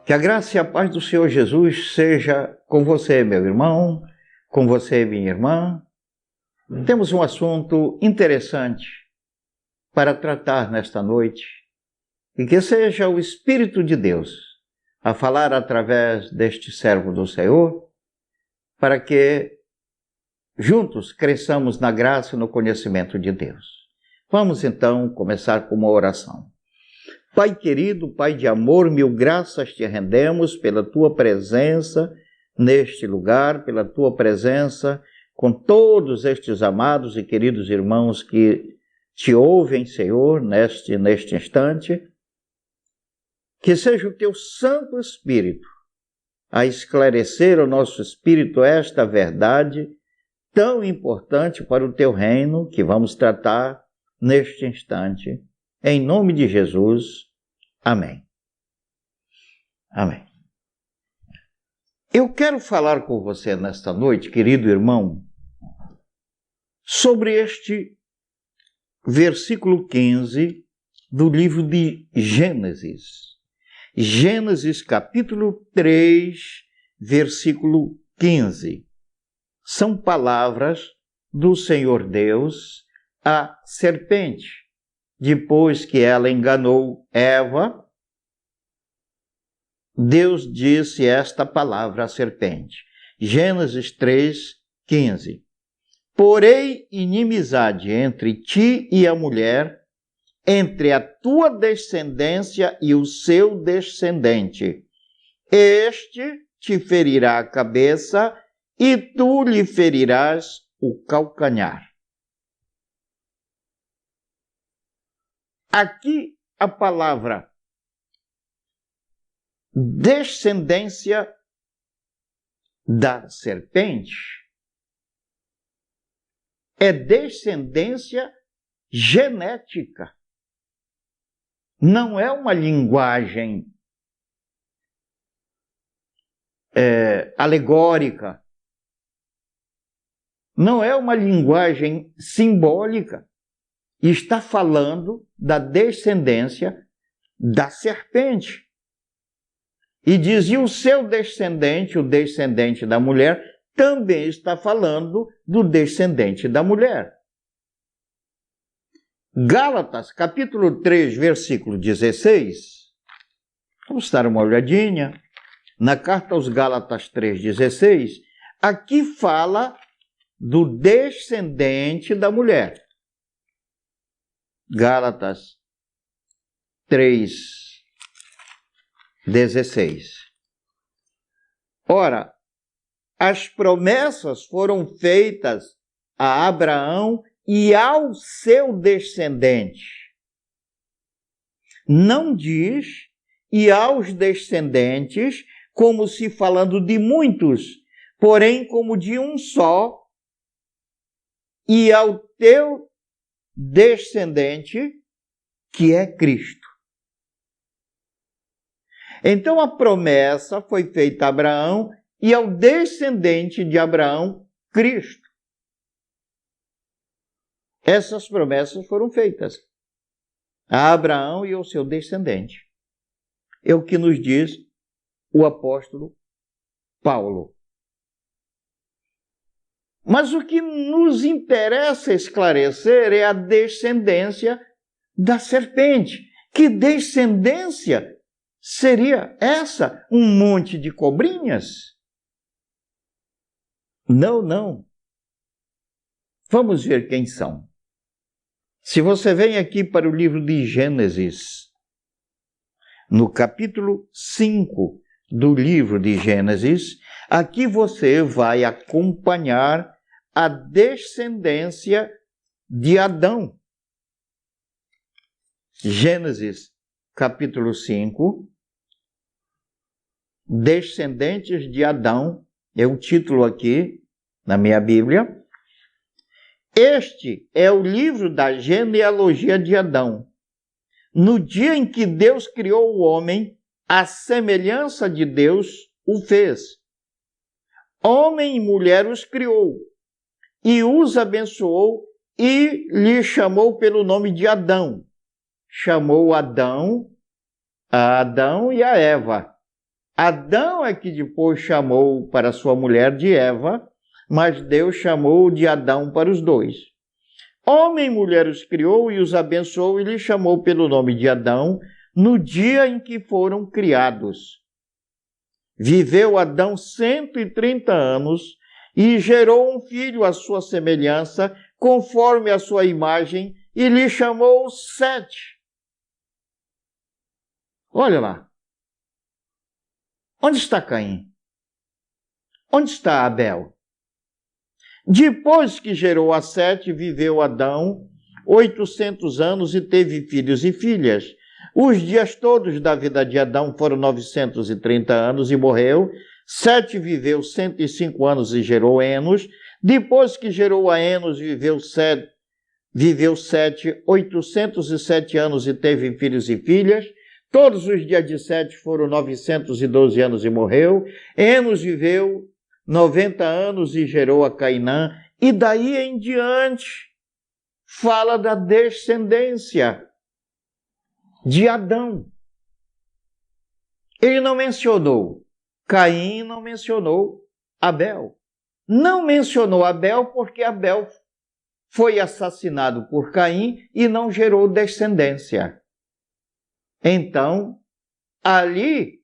Que a graça e a paz do Senhor Jesus seja com você, meu irmão, com você, minha irmã. Temos um assunto interessante para tratar nesta noite, e que seja o Espírito de Deus a falar através deste servo do Senhor, para que juntos cresçamos na graça e no conhecimento de Deus. Vamos então começar com uma oração. Pai querido, Pai de amor, mil graças te rendemos pela tua presença neste lugar, pela tua presença com todos estes amados e queridos irmãos que te ouvem, Senhor, neste instante. Que seja o teu Santo Espírito a esclarecer ao nosso espírito esta verdade tão importante para o teu reino, que vamos tratar neste instante. Em nome de Jesus, amém. Amém. Eu quero falar com você nesta noite, querido irmão, sobre este versículo 15 do livro de Gênesis. Gênesis capítulo 3, versículo 15. São palavras do Senhor Deus à serpente. Depois que ela enganou Eva, Deus disse esta palavra à serpente. Gênesis 3, 15. Porém, inimizade entre ti e a mulher, entre a tua descendência e o seu descendente. Este te ferirá a cabeça e tu lhe ferirás o calcanhar. Aqui a palavra descendência da serpente é descendência genética. Não é uma linguagem alegórica. Não é uma linguagem simbólica. Está falando da descendência da serpente. E diz, e o seu descendente, o descendente da mulher, também está falando do descendente da mulher. Gálatas, capítulo 3, versículo 16. Vamos dar uma olhadinha. Na carta aos Gálatas 3,16, aqui fala do descendente da mulher. Gálatas 3:16. Ora, as promessas foram feitas a Abraão e ao seu descendente. Não diz e aos descendentes, como se falando de muitos, porém como de um só, e ao teu descendente, que é Cristo. Então a promessa foi feita a Abraão e ao descendente de Abraão, Cristo. Essas promessas foram feitas a Abraão e ao seu descendente. É o que nos diz o apóstolo Paulo. Mas o que nos interessa esclarecer é a descendência da serpente. Que descendência seria essa? Um monte de cobrinhas? Não, não. Vamos ver quem são. Se você vem aqui para o livro de Gênesis, no capítulo 5 do livro de Gênesis, aqui você vai acompanhar a descendência de Adão. Gênesis, capítulo 5, Descendentes de Adão, é o título aqui na minha Bíblia. Este é o livro da genealogia de Adão. No dia em que Deus criou o homem, a semelhança de Deus o fez. Homem e mulher os criou, e os abençoou, e lhe chamou pelo nome de Adão. Chamou Adão, a Adão e a Eva. Adão é que depois chamou para sua mulher de Eva, mas Deus chamou de Adão para os dois. Homem e mulher os criou e os abençoou e lhes chamou pelo nome de Adão no dia em que foram criados. Viveu Adão 130 anos e gerou um filho à sua semelhança, conforme a sua imagem, e lhe chamou Sete. Olha lá. Onde está Caim? Onde está Abel? Depois que gerou a Sete, viveu Adão 800 anos e teve filhos e filhas. Os dias todos da vida de Adão foram 930 anos e morreu. Sete viveu 105 anos e gerou Enos. Depois que gerou a Enos, viveu Sete 807 anos e teve filhos e filhas. Todos os dias de Sete foram 912 anos e morreu. Enos viveu 90 anos e gerou a Cainã. E daí em diante fala da descendência de Adão. Ele não mencionou Caim, não mencionou Abel. Não mencionou Abel porque Abel foi assassinado por Caim e não gerou descendência. Então, ali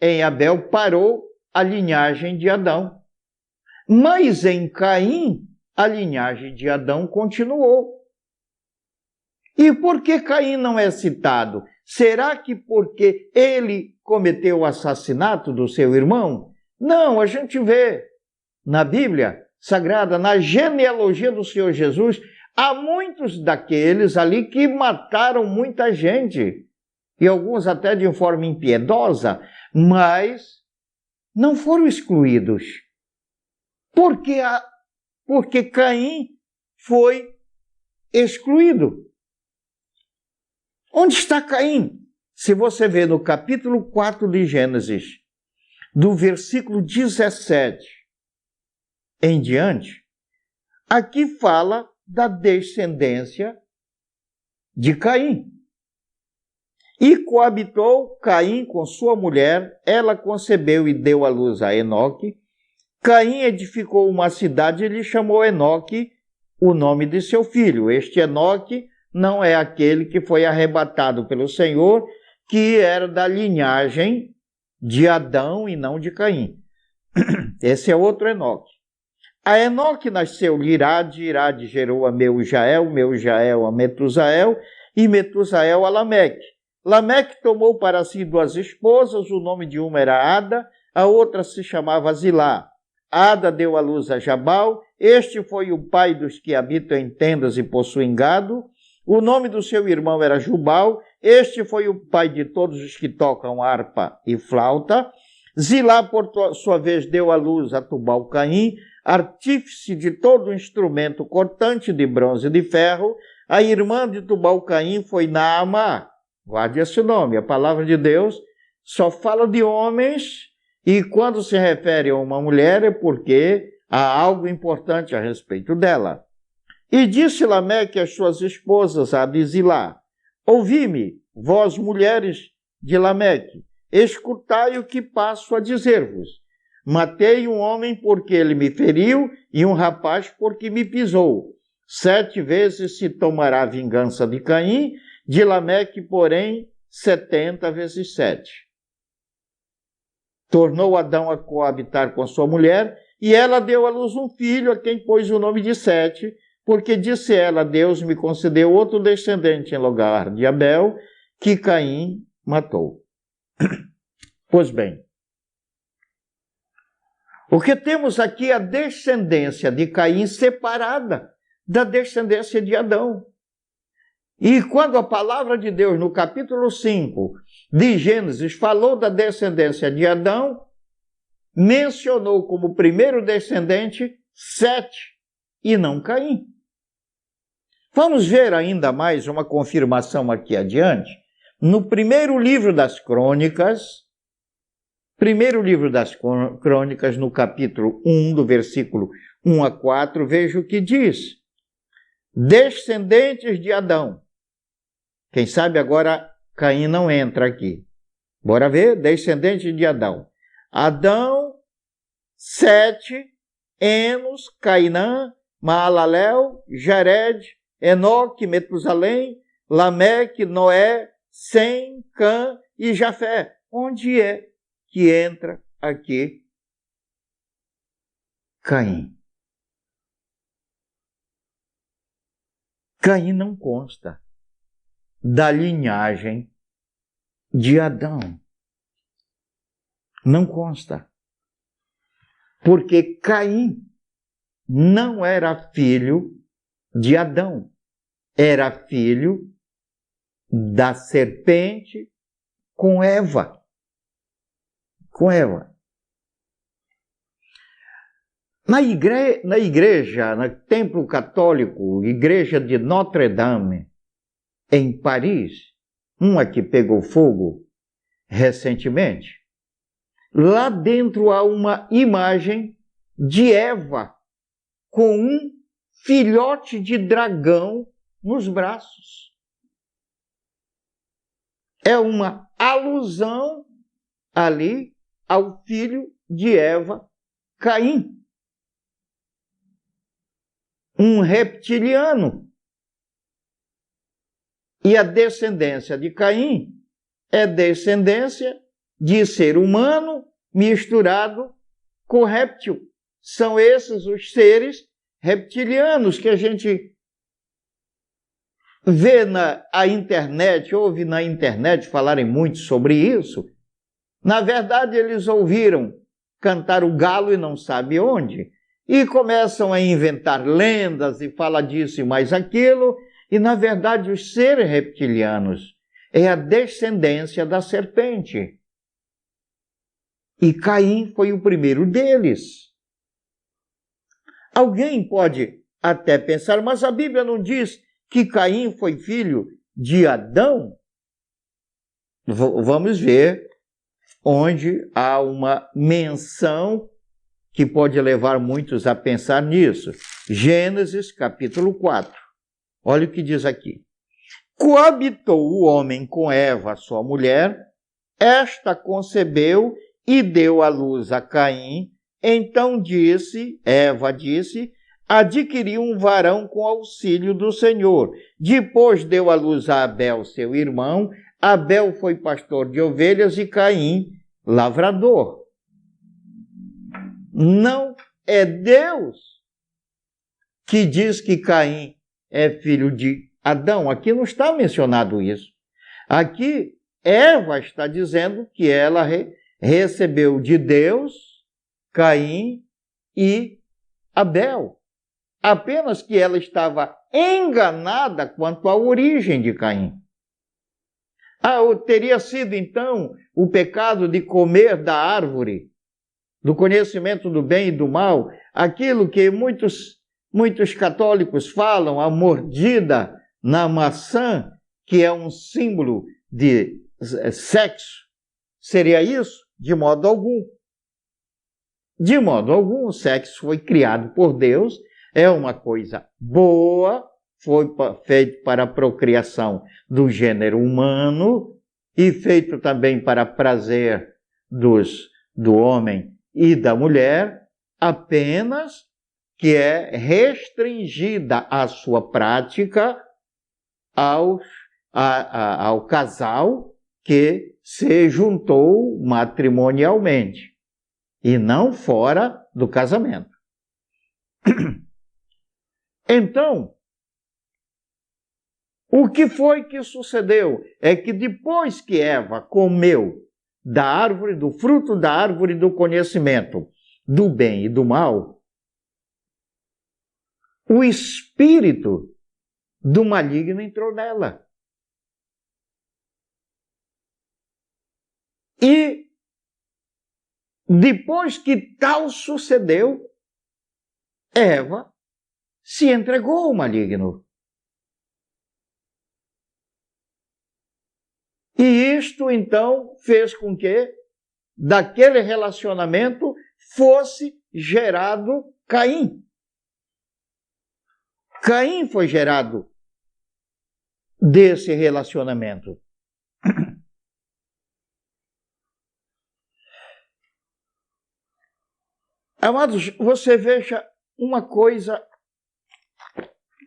em Abel parou a linhagem de Adão. Mas em Caim, a linhagem de Adão continuou. E por que Caim não é citado? Será que porque ele cometeu o assassinato do seu irmão? Não, a gente vê na Bíblia Sagrada, na genealogia do Senhor Jesus, há muitos daqueles ali que mataram muita gente, e alguns até de forma impiedosa, mas não foram excluídos. Porque Caim foi excluído. Onde está Caim? Se você vê no capítulo 4 de Gênesis, do versículo 17 em diante, aqui fala da descendência de Caim. E coabitou Caim com sua mulher, ela concebeu e deu à luz a Enoque. Caim edificou uma cidade e lhe chamou Enoque o nome de seu filho. Este Enoque não é aquele que foi arrebatado pelo Senhor, que era da linhagem de Adão e não de Caim. Esse é outro Enoque. A Enoque nasceu Irade, Irade gerou a Meujael a Metusael, e Metusael a Lameque. Lameque tomou para si 2 esposas, o nome de uma era Ada, a outra se chamava Zilá. Ada deu à luz a Jabal, este foi o pai dos que habitam em tendas e possuem gado. O nome do seu irmão era Jubal, este foi o pai de todos os que tocam harpa e flauta. Zilá, por sua vez, deu à luz a Tubal-Caim, artífice de todo instrumento cortante de bronze e de ferro. A irmã de Tubal-Caim foi Naamá. Guarde esse nome, a palavra de Deus só fala de homens, e quando se refere a uma mulher é porque há algo importante a respeito dela. E disse Lameque às suas esposas, a Zilá: ouvi-me, vós mulheres de Lameque, escutai o que passo a dizer-vos. Matei um homem porque ele me feriu, e um rapaz porque me pisou. 7 vezes se tomará vingança de Caim, de Lameque, porém, 70 vezes 7. Tornou Adão a coabitar com sua mulher, e ela deu à luz um filho, a quem pôs o nome de Sete, porque disse ela: Deus me concedeu outro descendente em lugar de Abel, que Caim matou. Pois bem, o que temos aqui é a descendência de Caim separada da descendência de Adão. E quando a palavra de Deus, no capítulo 5 de Gênesis, falou da descendência de Adão, mencionou como primeiro descendente Sete e não Caim. Vamos ver ainda mais uma confirmação aqui adiante. No primeiro livro das Crônicas, no capítulo 1, do versículo 1 a 4, veja o que diz. Descendentes de Adão. Quem sabe agora Caim não entra aqui. Bora ver, descendente de Adão. Adão, Sete, Enos, Cainã, Maalalel, Jared, Enoque, Metusalém, Lameque, Noé, Sem, Cã e Jafé. Onde é que entra aqui Caim? Caim não consta da linhagem de Adão. Não consta. Porque Caim não era filho de Adão. Era filho da serpente com Eva. Com Eva. Na igreja, no templo católico, igreja de Notre-Dame, em Paris, uma que pegou fogo recentemente, lá dentro há uma imagem de Eva com um filhote de dragão nos braços. É uma alusão ali ao filho de Eva, Caim. Um reptiliano. E a descendência de Caim é descendência de ser humano misturado com réptil. São esses os seres reptilianos que a gente vê na internet, ouve na internet falarem muito sobre isso. Na verdade, eles ouviram cantar o galo e não sabe onde. E começam a inventar lendas e falar disso e mais aquilo. E, na verdade, os seres reptilianos é a descendência da serpente. E Caim foi o primeiro deles. Alguém pode até pensar, mas a Bíblia não diz que Caim foi filho de Adão? Vamos ver onde há uma menção que pode levar muitos a pensar nisso. Gênesis, capítulo 4. Olha o que diz aqui. Coabitou o homem com Eva, sua mulher, esta concebeu e deu à luz a Caim. Então Eva disse, adquiri um varão com auxílio do Senhor. Depois deu à luz a Abel, seu irmão. Abel foi pastor de ovelhas e Caim, lavrador. Não é Deus que diz que Caim é filho de Adão. Aqui não está mencionado isso. Aqui, Eva está dizendo que ela recebeu de Deus Caim e Abel. Apenas que ela estava enganada quanto à origem de Caim. Teria sido, então, o pecado de comer da árvore do conhecimento do bem e do mal, aquilo que muitos católicos falam, a mordida na maçã, que é um símbolo de sexo. Seria isso? De modo algum. De modo algum, o sexo foi criado por Deus, é uma coisa boa, foi feito para a procriação do gênero humano e feito também para prazer do homem e da mulher, apenas que é restringida a sua prática ao casal que se juntou matrimonialmente e não fora do casamento. Então, o que foi que sucedeu? É que depois que Eva comeu da árvore, do fruto da árvore do conhecimento do bem e do mal, o espírito do maligno entrou nela. E depois que tal sucedeu, Eva se entregou ao maligno. E isto, então, fez com que, daquele relacionamento, fosse gerado Caim. Caim foi gerado desse relacionamento. Amados, você veja uma coisa,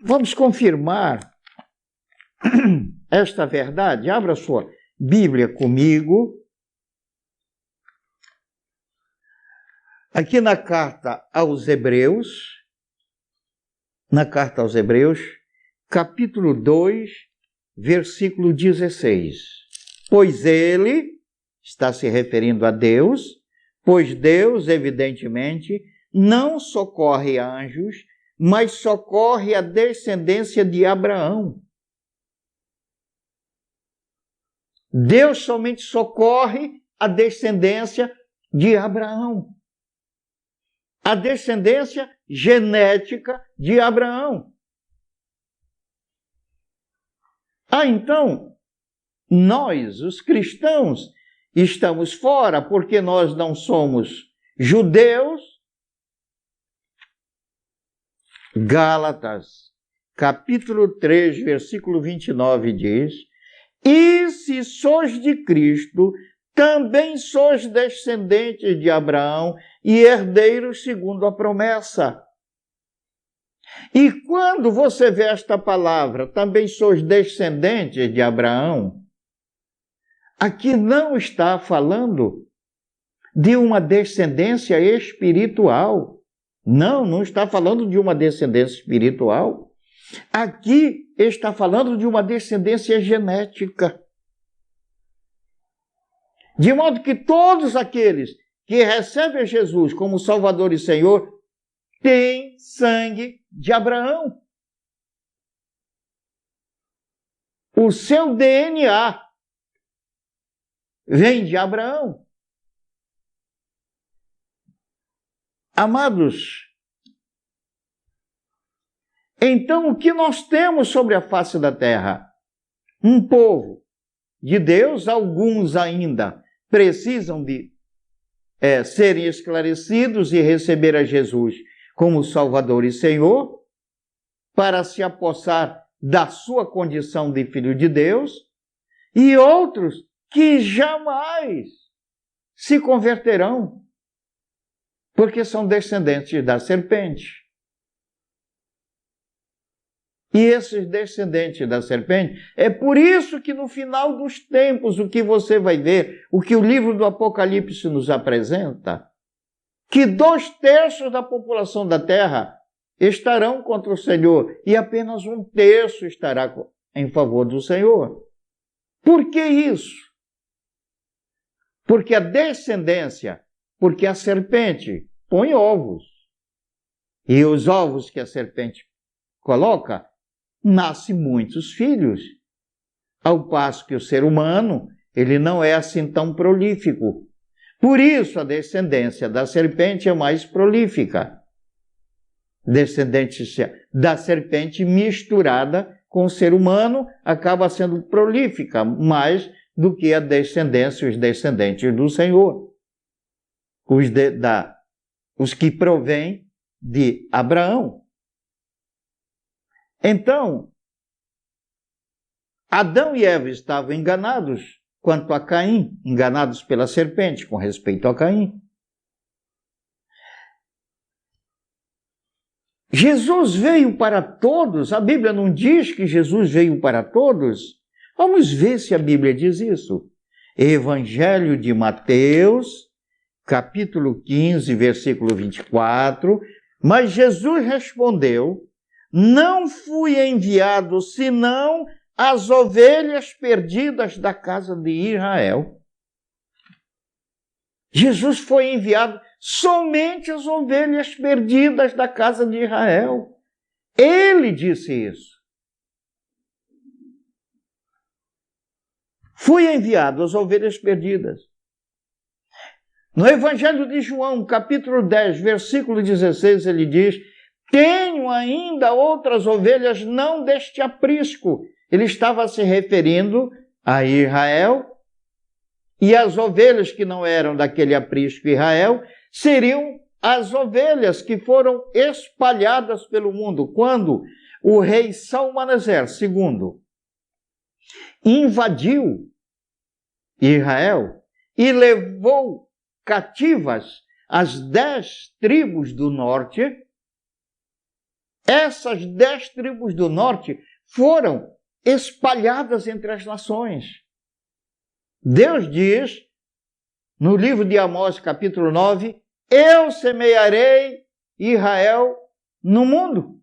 vamos confirmar esta verdade. Abra sua Bíblia comigo. Aqui na carta aos Hebreus, capítulo 2, versículo 16. Pois ele, está se referindo a Deus, pois Deus, evidentemente, não socorre anjos, mas socorre a descendência de Abraão. Deus somente socorre a descendência de Abraão. A descendência genética de Abraão. Então, nós, os cristãos, estamos fora porque nós não somos judeus. Gálatas, capítulo 3, versículo 29 diz: e se sois de Cristo, também sois descendentes de Abraão e herdeiros segundo a promessa. E quando você vê esta palavra, também sois descendentes de Abraão, aqui não está falando de uma descendência espiritual. Não está falando de uma descendência espiritual. Aqui está falando de uma descendência genética. De modo que todos aqueles que recebem Jesus como Salvador e Senhor têm sangue de Abraão. O seu DNA vem de Abraão. Amados, então o que nós temos sobre a face da terra? Um povo de Deus, alguns ainda precisam de serem esclarecidos e receber a Jesus como Salvador e Senhor, para se apossar da sua condição de filho de Deus, e outros que jamais se converterão, porque são descendentes da serpente. E esses descendentes da serpente, é por isso que no final dos tempos, o que você vai ver, o que o livro do Apocalipse nos apresenta, que 2/3 da população da terra estarão contra o Senhor e apenas 1/3 estará em favor do Senhor. Por que isso? Porque a descendência, porque a serpente põe ovos. E os ovos que a serpente coloca, nascem muitos filhos. Ao passo que o ser humano, ele não é assim tão prolífico. Por isso, a descendência da serpente é mais prolífica. Descendência da serpente misturada com o ser humano acaba sendo prolífica mais do que os descendentes do Senhor. Os que provêm de Abraão. Então, Adão e Eva estavam enganados quanto a Caim, enganados pela serpente com respeito a Caim. Jesus veio para todos, a Bíblia não diz que Jesus veio para todos. Vamos ver se a Bíblia diz isso. Evangelho de Mateus, capítulo 15, versículo 24. Mas Jesus respondeu: não fui enviado senão as ovelhas perdidas da casa de Israel. Jesus foi enviado somente às ovelhas perdidas da casa de Israel. Ele disse isso. Fui enviado às ovelhas perdidas. No Evangelho de João, capítulo 10, versículo 16, ele diz: tenho ainda outras ovelhas não deste aprisco. Ele estava se referindo a Israel, e as ovelhas que não eram daquele aprisco Israel seriam as ovelhas que foram espalhadas pelo mundo. Quando o rei Salmaneser II invadiu Israel e levou cativas as 10 tribos do norte, essas 10 tribos do norte foram espalhadas entre as nações. Deus diz, no livro de Amós, capítulo 9, eu semearei Israel no mundo,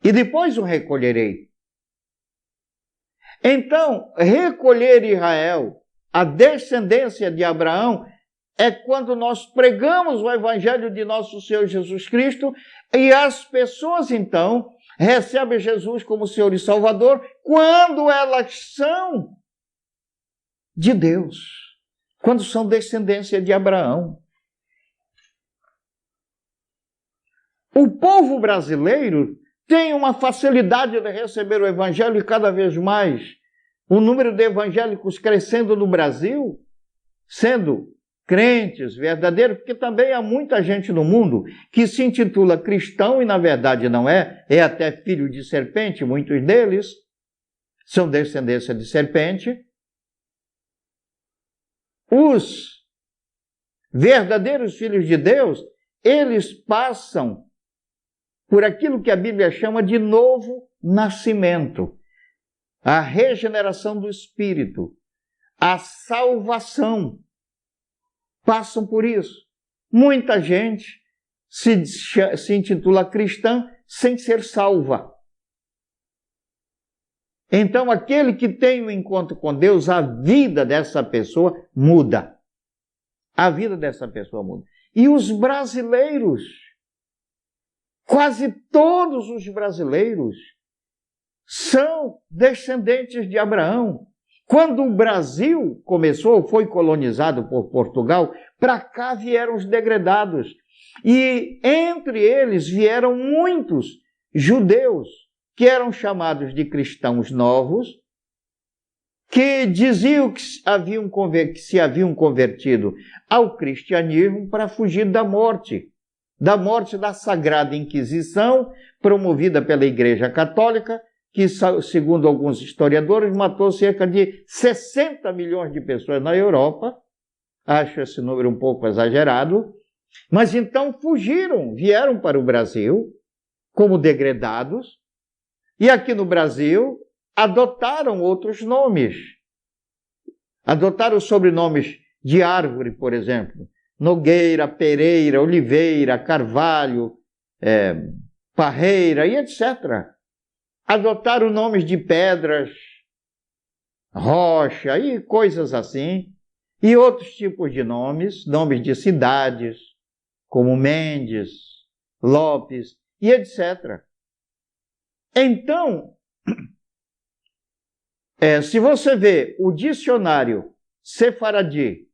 e depois o recolherei. Então, recolher Israel, a descendência de Abraão, é quando nós pregamos o evangelho de nosso Senhor Jesus Cristo e as pessoas, então, recebem Jesus como Senhor e Salvador quando elas são de Deus, quando são descendência de Abraão. O povo brasileiro tem uma facilidade de receber o evangelho e cada vez mais o número de evangélicos crescendo no Brasil, sendo crentes verdadeiros, porque também há muita gente no mundo que se intitula cristão e na verdade não é, é até filho de serpente, muitos deles são descendência de serpente. Os verdadeiros filhos de Deus, eles passam por aquilo que a Bíblia chama de novo nascimento, a regeneração do espírito, a salvação. Passam por isso. Muita gente se intitula cristã sem ser salva. Então, aquele que tem um encontro com Deus, a vida dessa pessoa muda. A vida dessa pessoa muda. E os brasileiros, quase todos os brasileiros, são descendentes de Abraão. Quando o Brasil começou, foi colonizado por Portugal, para cá vieram os degredados. E entre eles vieram muitos judeus, que eram chamados de cristãos novos, que diziam que se haviam convertido ao cristianismo para fugir da morte da Sagrada Inquisição, promovida pela Igreja Católica, que, segundo alguns historiadores, matou cerca de 60 milhões de pessoas na Europa. Acho esse número um pouco exagerado. Mas então fugiram, vieram para o Brasil como degredados, e aqui no Brasil adotaram outros nomes. Adotaram sobrenomes de árvore, por exemplo. Nogueira, Pereira, Oliveira, Carvalho, Parreira e etc. Adotaram nomes de pedras, rocha e coisas assim, e outros tipos de nomes de cidades, como Mendes, Lopes e etc. Então, se você vê o dicionário sefaradi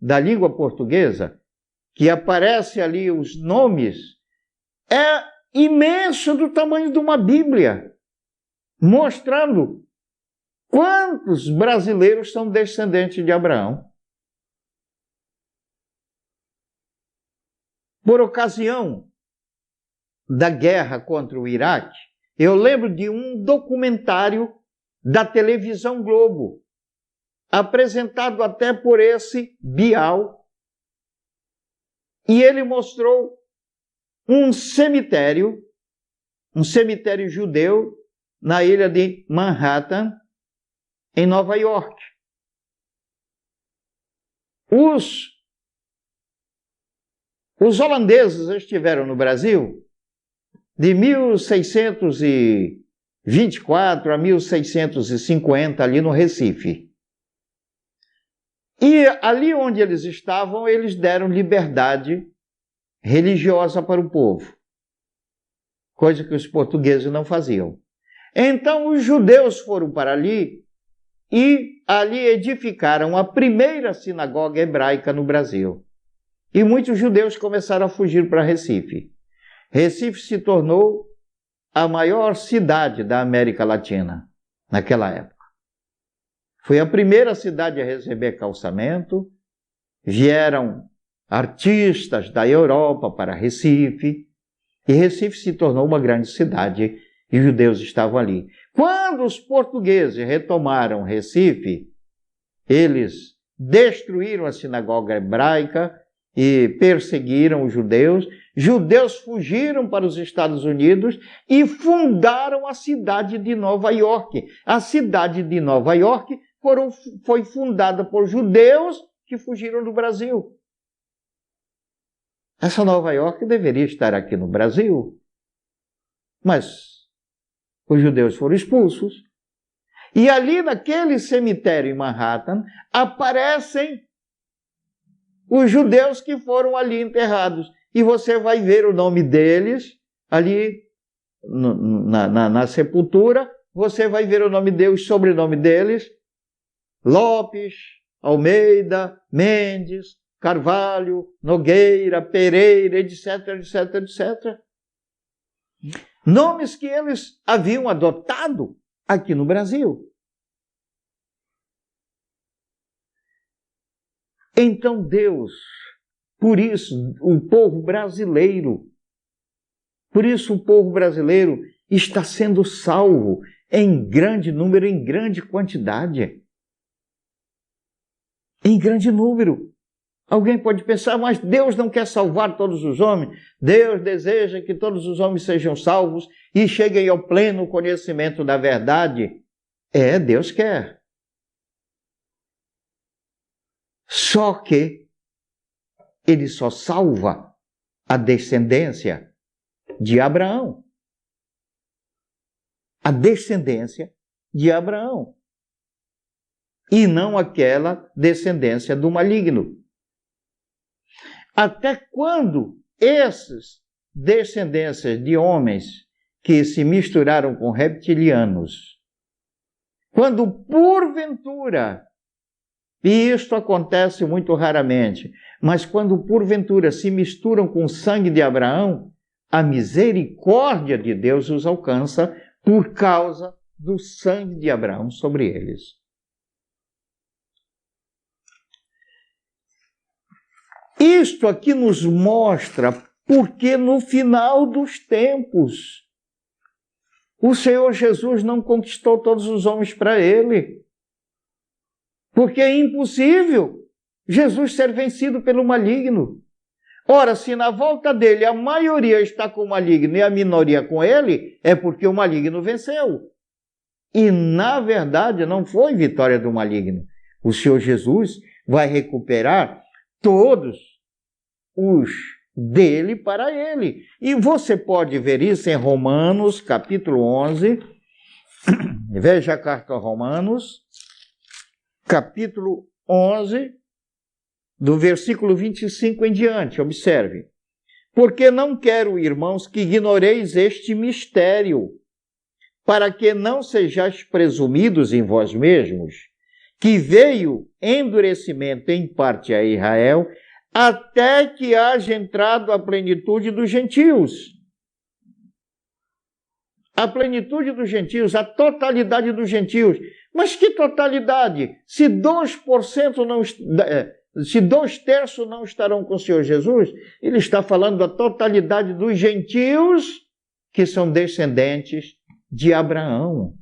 da língua portuguesa, que aparece ali os nomes, é imenso, do tamanho de uma Bíblia, mostrando quantos brasileiros são descendentes de Abraão. Por ocasião da guerra contra o Iraque, eu lembro de um documentário da televisão Globo, apresentado até por esse Bial, e ele mostrou um cemitério judeu na ilha de Manhattan, em Nova York. Os holandeses estiveram no Brasil de 1624 a 1650, ali no Recife. E ali onde eles estavam, eles deram liberdade religiosa para o povo, coisa que os portugueses não faziam. Então os judeus foram para ali e ali edificaram a primeira sinagoga hebraica no Brasil. E muitos judeus começaram a fugir para Recife. Recife se tornou a maior cidade da América Latina naquela época. Foi a primeira cidade a receber calçamento, vieram artistas da Europa para Recife, e Recife se tornou uma grande cidade, e os judeus estavam ali. Quando os portugueses retomaram Recife, eles destruíram a sinagoga hebraica e perseguiram os judeus. Judeus fugiram para os Estados Unidos e fundaram a cidade de Nova York. A cidade de Nova York foi fundada por judeus que fugiram do Brasil. Essa Nova York deveria estar aqui no Brasil, mas os judeus foram expulsos. E ali naquele cemitério em Manhattan aparecem os judeus que foram ali enterrados. E você vai ver o nome deles ali na sepultura. Você vai ver o nome deles, o sobrenome deles: Lopes, Almeida, Mendes, Carvalho, Nogueira, Pereira, etc, etc, etc. Nomes que eles haviam adotado aqui no Brasil. Então Deus, por isso o povo brasileiro está sendo salvo em grande número, em grande quantidade. Em grande número. Alguém pode pensar, mas Deus não quer salvar todos os homens. Deus deseja que todos os homens sejam salvos e cheguem ao pleno conhecimento da verdade. Deus quer. Só que Ele só salva a descendência de Abraão. A descendência de Abraão. E não aquela descendência do maligno. Até quando esses descendências de homens que se misturaram com reptilianos, quando porventura, e isto acontece muito raramente, mas quando porventura se misturam com o sangue de Abraão, a misericórdia de Deus os alcança por causa do sangue de Abraão sobre eles. Isto aqui nos mostra porque no final dos tempos o Senhor Jesus não conquistou todos os homens para Ele. Porque é impossível Jesus ser vencido pelo maligno. Ora, se na volta dele a maioria está com o maligno e a minoria com ele, é porque o maligno venceu. E na verdade não foi vitória do maligno. O Senhor Jesus vai recuperar todos os dele para ele. E você pode ver isso em Romanos, capítulo 11. Veja a carta a Romanos, capítulo 11, do versículo 25 em diante. Observe. Porque não quero, irmãos, que ignoreis este mistério, para que não sejais presumidos em vós mesmos, que veio endurecimento em parte a Israel, até que haja entrado a plenitude dos gentios. A plenitude dos gentios, a totalidade dos gentios. Mas que totalidade? Se 2% não, se 2/3 não estarão com o Senhor Jesus, ele está falando da totalidade dos gentios que são descendentes de Abraão.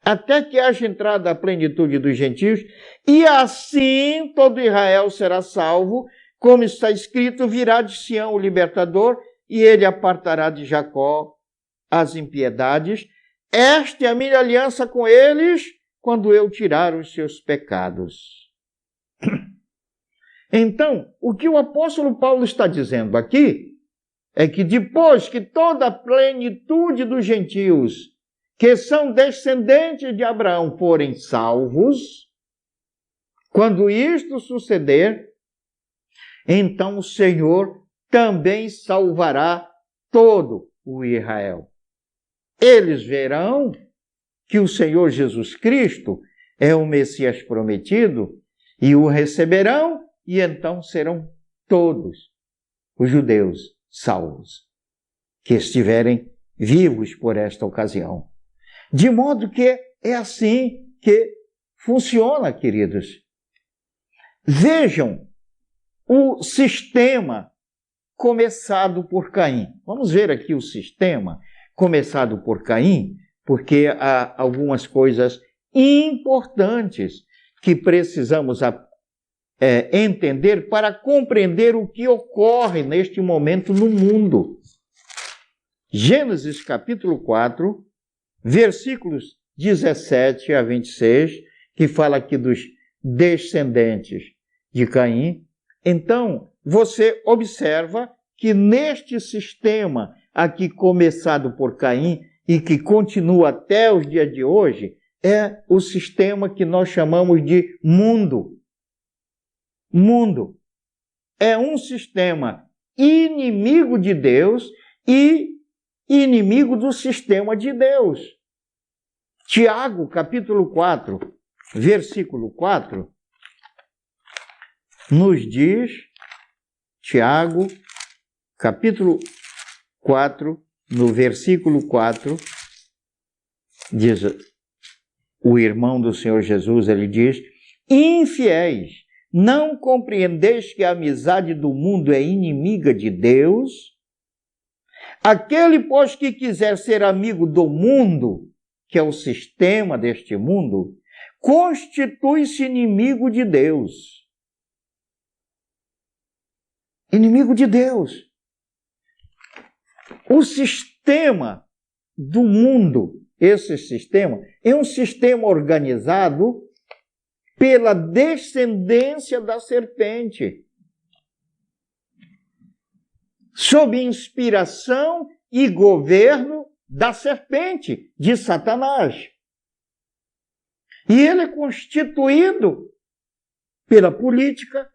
Até que haja entrado a plenitude dos gentios, e assim todo Israel será salvo, como está escrito: virá de Sião o libertador, e ele apartará de Jacó as impiedades. Esta é a minha aliança com eles, quando eu tirar os seus pecados. Então, o que o apóstolo Paulo está dizendo aqui é que depois que toda a plenitude dos gentios que são descendentes de Abraão forem salvos, quando isto suceder, então o Senhor também salvará todo o Israel. Eles verão que o Senhor Jesus Cristo é o Messias prometido e o receberão, e então serão todos os judeus salvos que estiverem vivos por esta ocasião. De modo que é assim que funciona, queridos. Vejam o sistema começado por Caim. Vamos ver aqui o sistema começado por Caim, porque há algumas coisas importantes que precisamos entender para compreender o que ocorre neste momento no mundo. Gênesis capítulo 4, versículos 17 a 26, que fala aqui dos descendentes de Caim. Então, você observa que neste sistema aqui começado por Caim e que continua até os dias de hoje, é o sistema que nós chamamos de mundo. Mundo é um sistema inimigo de Deus e inimigo do sistema de Deus. Tiago, capítulo 4, versículo 4, nos diz, Tiago, capítulo 4, no versículo 4, diz, o irmão do Senhor Jesus, ele diz, infiéis, não compreendeis que a amizade do mundo é inimiga de Deus? Aquele, pois, que quiser ser amigo do mundo, que é o sistema deste mundo, constitui-se inimigo de Deus. Inimigo de Deus. O sistema do mundo, esse sistema, é um sistema organizado pela descendência da serpente, sob inspiração e governo da serpente, de Satanás. E ele é constituído pela política,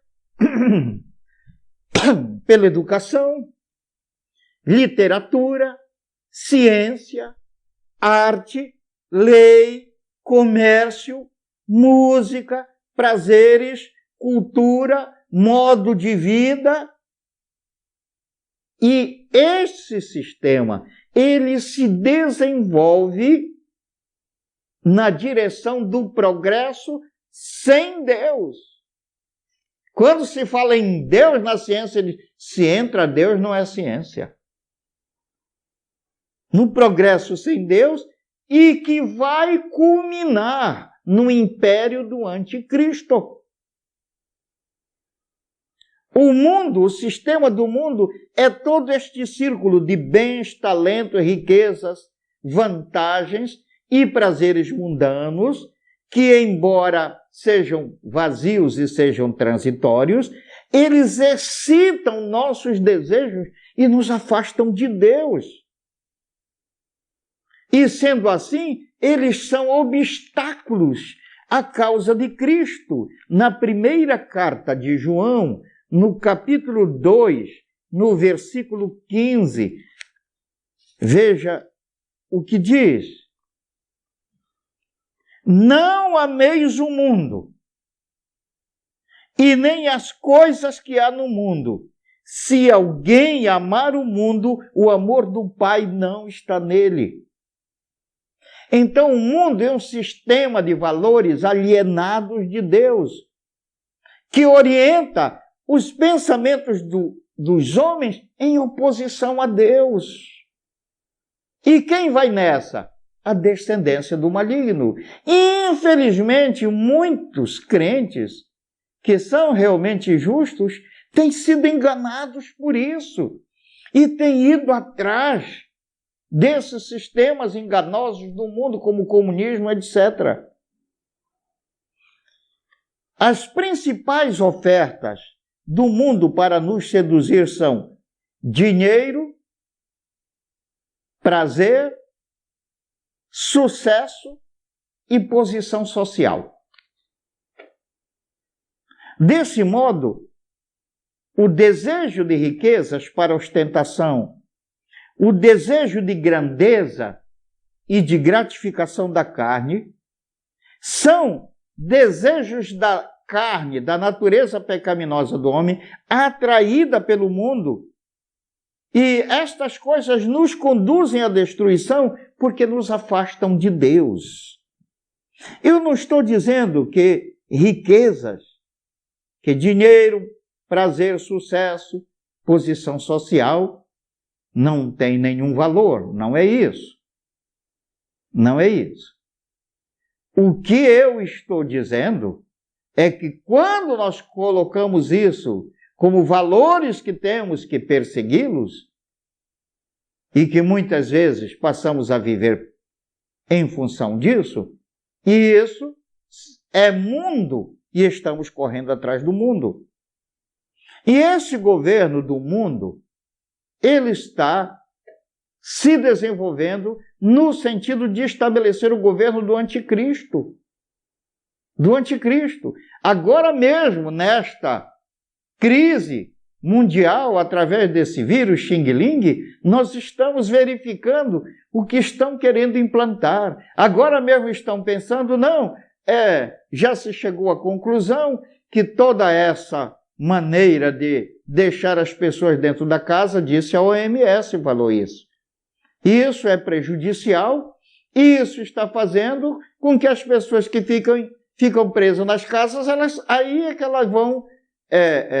pela educação, literatura, ciência, arte, lei, comércio, música, prazeres, cultura, modo de vida. E esse sistema, ele se desenvolve na direção do progresso sem Deus. Quando se fala em Deus na ciência, se entra Deus, não é ciência. No progresso sem Deus, e que vai culminar no império do anticristo. O mundo, o sistema do mundo, é todo este círculo de bens, talentos, riquezas, vantagens e prazeres mundanos, que, embora sejam vazios e sejam transitórios, eles excitam nossos desejos e nos afastam de Deus. E, sendo assim, eles são obstáculos à causa de Cristo. Na primeira carta de João, no capítulo 2, no versículo 15, veja o que diz. Não ameis o mundo, e nem as coisas que há no mundo. Se alguém amar o mundo, o amor do Pai não está nele. Então, o mundo é um sistema de valores alienados de Deus, que orienta os pensamentos dos homens em oposição a Deus. E quem vai nessa? A descendência do maligno. Infelizmente, muitos crentes que são realmente justos têm sido enganados por isso e têm ido atrás desses sistemas enganosos do mundo, como o comunismo, etc. As principais ofertas do mundo para nos seduzir são dinheiro, prazer, sucesso e posição social. Desse modo, o desejo de riquezas para ostentação, o desejo de grandeza e de gratificação da carne são desejos da carne, da natureza pecaminosa do homem, atraída pelo mundo. E estas coisas nos conduzem à destruição porque nos afastam de Deus. Eu não estou dizendo que riquezas, que dinheiro, prazer, sucesso, posição social não tem nenhum valor. Não é isso. Não é isso. O que eu estou dizendo é que quando nós colocamos isso como valores que temos que persegui-los, e que muitas vezes passamos a viver em função disso, e isso é mundo, e estamos correndo atrás do mundo. E esse governo do mundo, ele está se desenvolvendo no sentido de estabelecer o governo do anticristo. Do anticristo. Agora mesmo, nesta crise mundial, através desse vírus Xing Ling, nós estamos verificando o que estão querendo implantar. Agora mesmo estão pensando, não, já se chegou à conclusão que toda essa maneira de deixar as pessoas dentro da casa, disse a OMS, falou isso. Isso é prejudicial, e isso está fazendo com que as pessoas que ficam presas nas casas, aí é que elas vão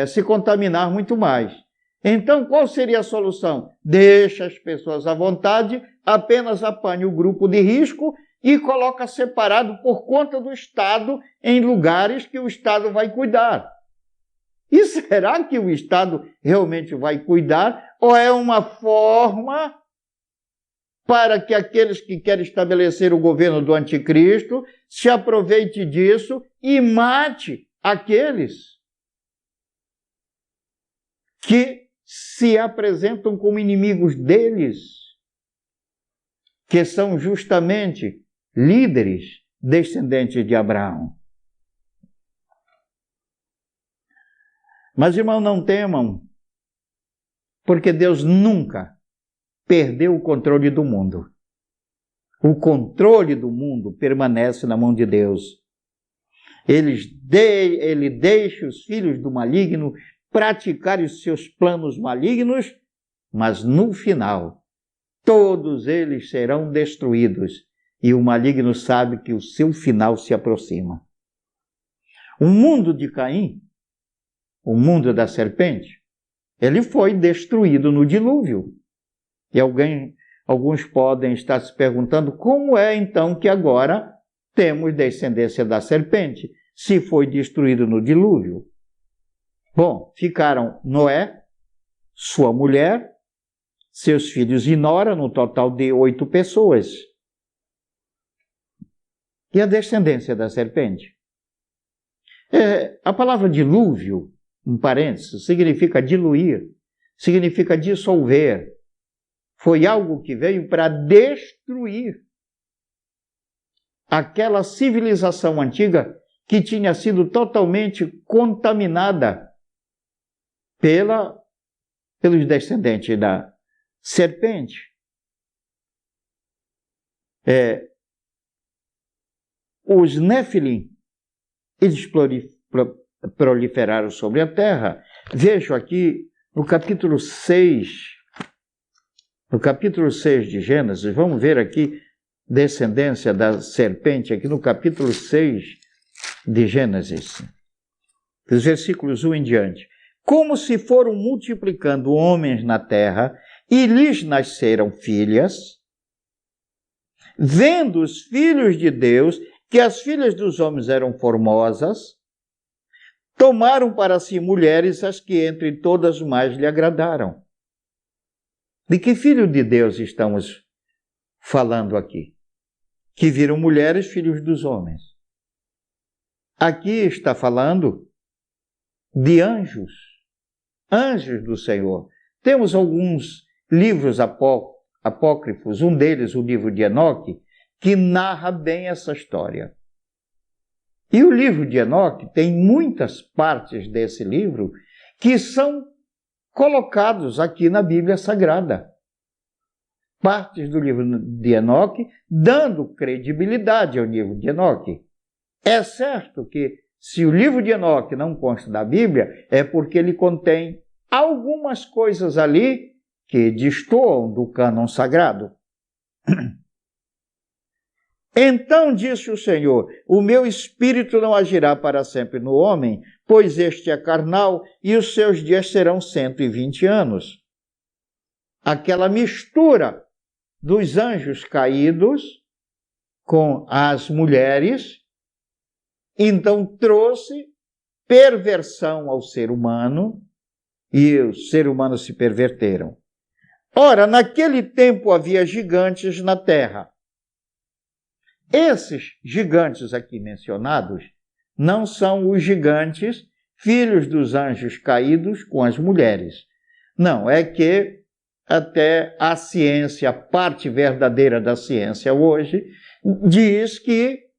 se contaminar muito mais. Então, qual seria a solução? Deixa as pessoas à vontade, apenas apanhe o grupo de risco e coloca separado por conta do Estado em lugares que o Estado vai cuidar. E será que o Estado realmente vai cuidar? Ou é uma forma para que aqueles que querem estabelecer o governo do anticristo se aproveite disso e mate aqueles que se apresentam como inimigos deles, que são justamente líderes descendentes de Abraão? Mas, irmão, não temam, porque Deus nunca perdeu o controle do mundo. O controle do mundo permanece na mão de Deus. Ele deixa os filhos do maligno praticarem os seus planos malignos, mas no final, todos eles serão destruídos, e o maligno sabe que o seu final se aproxima. O mundo de Caim, o mundo da serpente, ele foi destruído no dilúvio. E alguns podem estar se perguntando como é então que agora temos descendência da serpente, se foi destruído no dilúvio. Bom, ficaram Noé, sua mulher, seus filhos e nora, no total de 8 pessoas. E a descendência da serpente? A palavra dilúvio, em parênteses, significa diluir, significa dissolver. Foi algo que veio para destruir aquela civilização antiga que tinha sido totalmente contaminada pelos descendentes da serpente. Os Nefilim, eles proliferaram sobre a terra. Vejo aqui no capítulo 6, de Gênesis, vamos ver aqui descendência da serpente, aqui no capítulo 6 de Gênesis, dos versículos 1 em diante. Como se foram multiplicando homens na terra, e lhes nasceram filhas, vendo os filhos de Deus que as filhas dos homens eram formosas, tomaram para si mulheres as que entre todas mais lhe agradaram. De que filho de Deus estamos falando aqui? Que viram mulheres, filhos dos homens. Aqui está falando de anjos, anjos do Senhor. Temos alguns livros apócrifos, um deles, o livro de Enoque, que narra bem essa história. E o livro de Enoque tem muitas partes desse livro que são colocados aqui na Bíblia Sagrada. Partes do livro de Enoque, dando credibilidade ao livro de Enoque. É certo que, se o livro de Enoque não consta da Bíblia, é porque ele contém algumas coisas ali que destoam do cânon sagrado. Então disse o Senhor: o meu espírito não agirá para sempre no homem, pois este é carnal e os seus dias serão 120 anos. Aquela mistura dos anjos caídos com as mulheres então trouxe perversão ao ser humano e os seres humanos se perverteram. Ora, naquele tempo havia gigantes na terra. Esses gigantes aqui mencionados não são os gigantes filhos dos anjos caídos com as mulheres. Não, é que até a ciência, a parte verdadeira da ciência hoje, diz que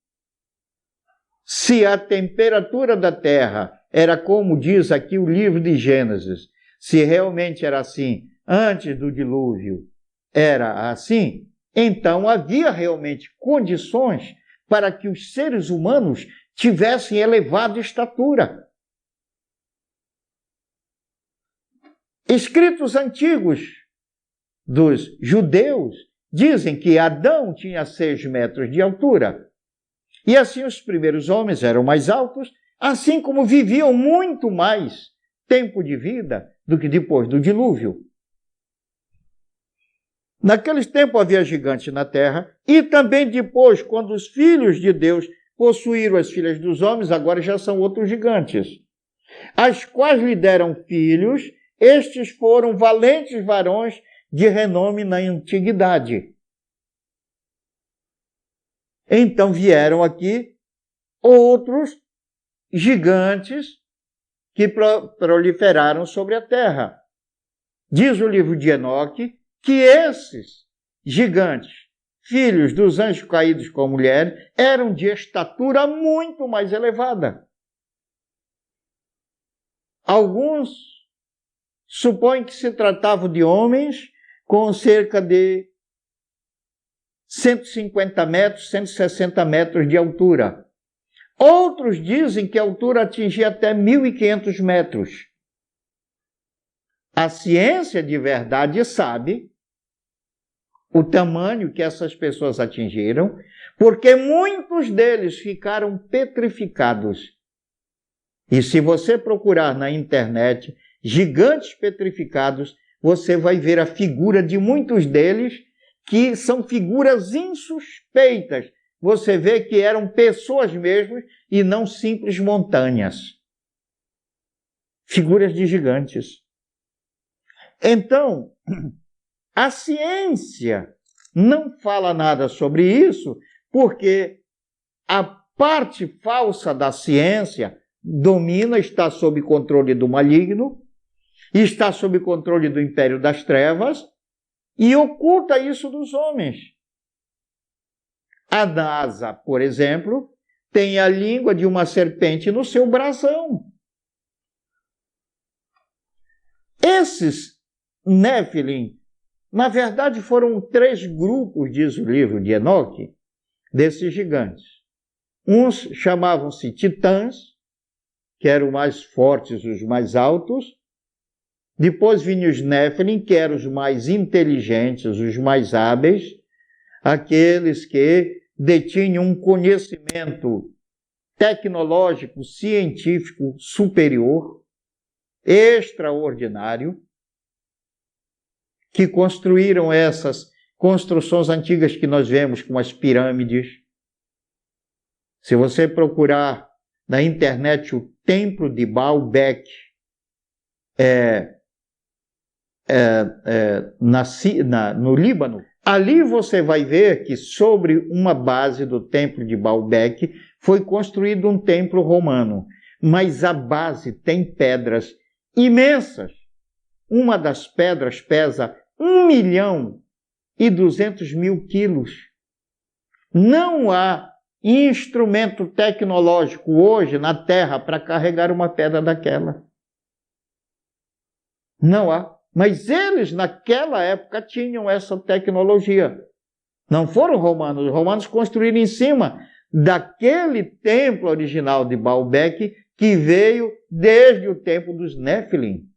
se a temperatura da Terra era como diz aqui o livro de Gênesis, se realmente era assim, antes do dilúvio era assim, então havia realmente condições para que os seres humanos tivessem elevada estatura. Escritos antigos dos judeus dizem que Adão tinha 6 metros de altura. E assim os primeiros homens eram mais altos, assim como viviam muito mais tempo de vida do que depois do dilúvio. Naqueles tempos havia gigantes na terra, e também depois, quando os filhos de Deus possuíram as filhas dos homens, agora já são outros gigantes, as quais lhe deram filhos. Estes foram valentes varões de renome na antiguidade. Então vieram aqui outros gigantes que proliferaram sobre a terra. Diz o livro de Enoque que esses gigantes, filhos dos anjos caídos com a mulher, eram de estatura muito mais elevada. Alguns supõem que se tratava de homens com cerca de 150 metros, 160 metros de altura. Outros dizem que a altura atingia até 1.500 metros. A ciência de verdade sabe o tamanho que essas pessoas atingiram, porque muitos deles ficaram petrificados. E se você procurar na internet gigantes petrificados, você vai ver a figura de muitos deles, que são figuras insuspeitas. Você vê que eram pessoas mesmo e não simples montanhas. Figuras de gigantes. Então, a ciência não fala nada sobre isso, porque a parte falsa da ciência domina, está sob controle do maligno, está sob controle do império das trevas e oculta isso dos homens. A NASA, por exemplo, tem a língua de uma serpente no seu brasão. Esses Néfilim, na verdade, foram 3 grupos, diz o livro de Enoque, desses gigantes. Uns chamavam-se titãs, que eram os mais fortes, os mais altos. Depois vinham os Néfilim, que eram os mais inteligentes, os mais hábeis, aqueles que detinham um conhecimento tecnológico, científico superior, extraordinário, que construíram essas construções antigas que nós vemos, como as pirâmides. Se você procurar na internet o Templo de Baalbek, no Líbano, ali você vai ver que sobre uma base do Templo de Baalbek foi construído um templo romano, mas a base tem pedras imensas. Uma das pedras pesa 1.200.000 quilos. Não há instrumento tecnológico hoje na Terra para carregar uma pedra daquela. Não há. Mas eles, naquela época, tinham essa tecnologia. Não foram romanos. Os romanos construíram em cima daquele templo original de Baalbek, que veio desde o tempo dos Néfilim.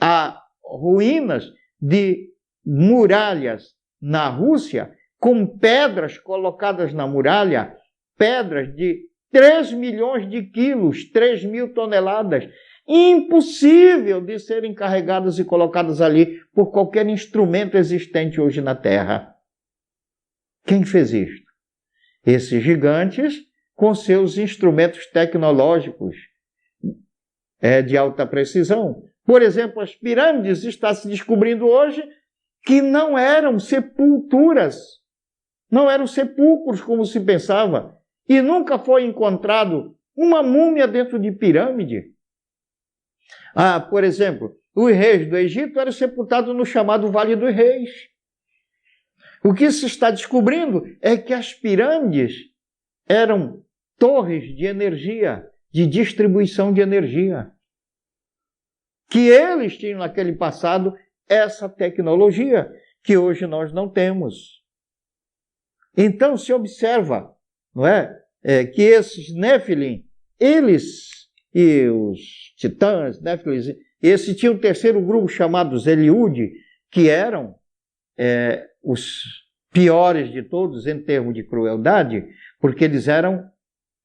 Há ruínas de muralhas na Rússia, com pedras colocadas na muralha, pedras de 3 milhões de quilos, 3.000 toneladas, impossível de serem carregadas e colocadas ali por qualquer instrumento existente hoje na Terra. Quem fez isto? Esses gigantes com seus instrumentos tecnológicos de alta precisão. Por exemplo, as pirâmides está se descobrindo hoje que não eram sepulturas, não eram sepulcros como se pensava, e nunca foi encontrado uma múmia dentro de pirâmide. Por exemplo, os reis do Egito eram sepultados no chamado Vale dos Reis. O que se está descobrindo é que as pirâmides eram torres de energia, de distribuição de energia. Que eles tinham naquele passado essa tecnologia que hoje nós não temos. Então se observa, não é, que esses Néfilim, eles e os titãs, Néfilim, esse tinha um terceiro grupo chamado Eliúde, que eram os piores de todos em termos de crueldade, porque eles eram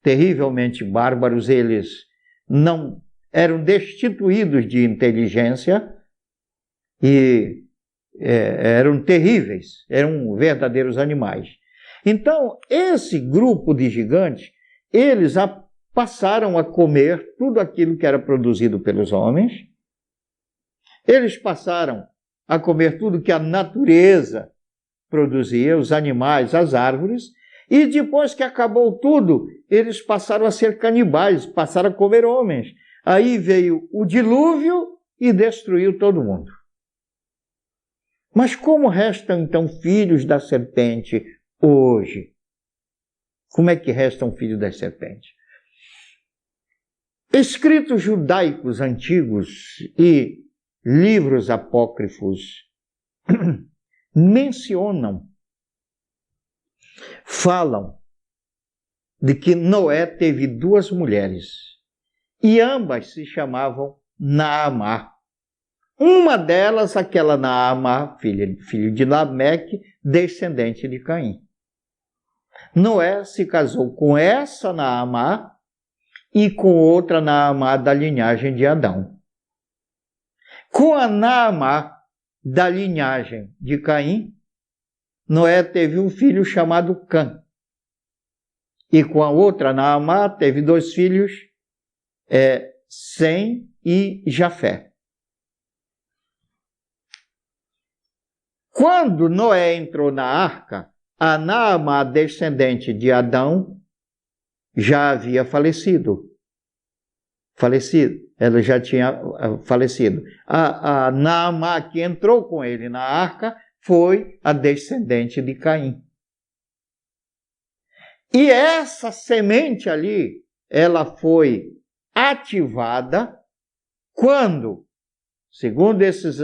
terrivelmente bárbaros, eles não eram destituídos de inteligência e eram terríveis, eram verdadeiros animais. Então, esse grupo de gigantes, eles passaram a comer tudo aquilo que era produzido pelos homens, eles passaram a comer tudo que a natureza produzia, os animais, as árvores, e depois que acabou tudo, eles passaram a ser canibais, passaram a comer homens. Aí veio o dilúvio e destruiu todo mundo. Mas como restam então filhos da serpente hoje? Como é que restam filhos da serpente? Escritos judaicos antigos e livros apócrifos mencionam, falam de que Noé teve duas mulheres e ambas se chamavam Naamá. Uma delas, aquela Naamá, filho de Lameque, descendente de Caim. Noé se casou com essa Naamá e com outra Naamá da linhagem de Adão. Com a Naamá da linhagem de Caim, Noé teve um filho chamado Cã. E com a outra Naamá teve dois filhos, Sem e Jafé. Quando Noé entrou na arca, a Naamá, descendente de Adão, já havia falecido. Ela já tinha falecido. A Naamá que entrou com ele na arca foi a descendente de Caim. E essa semente ali, ela foi ativada quando, segundo esses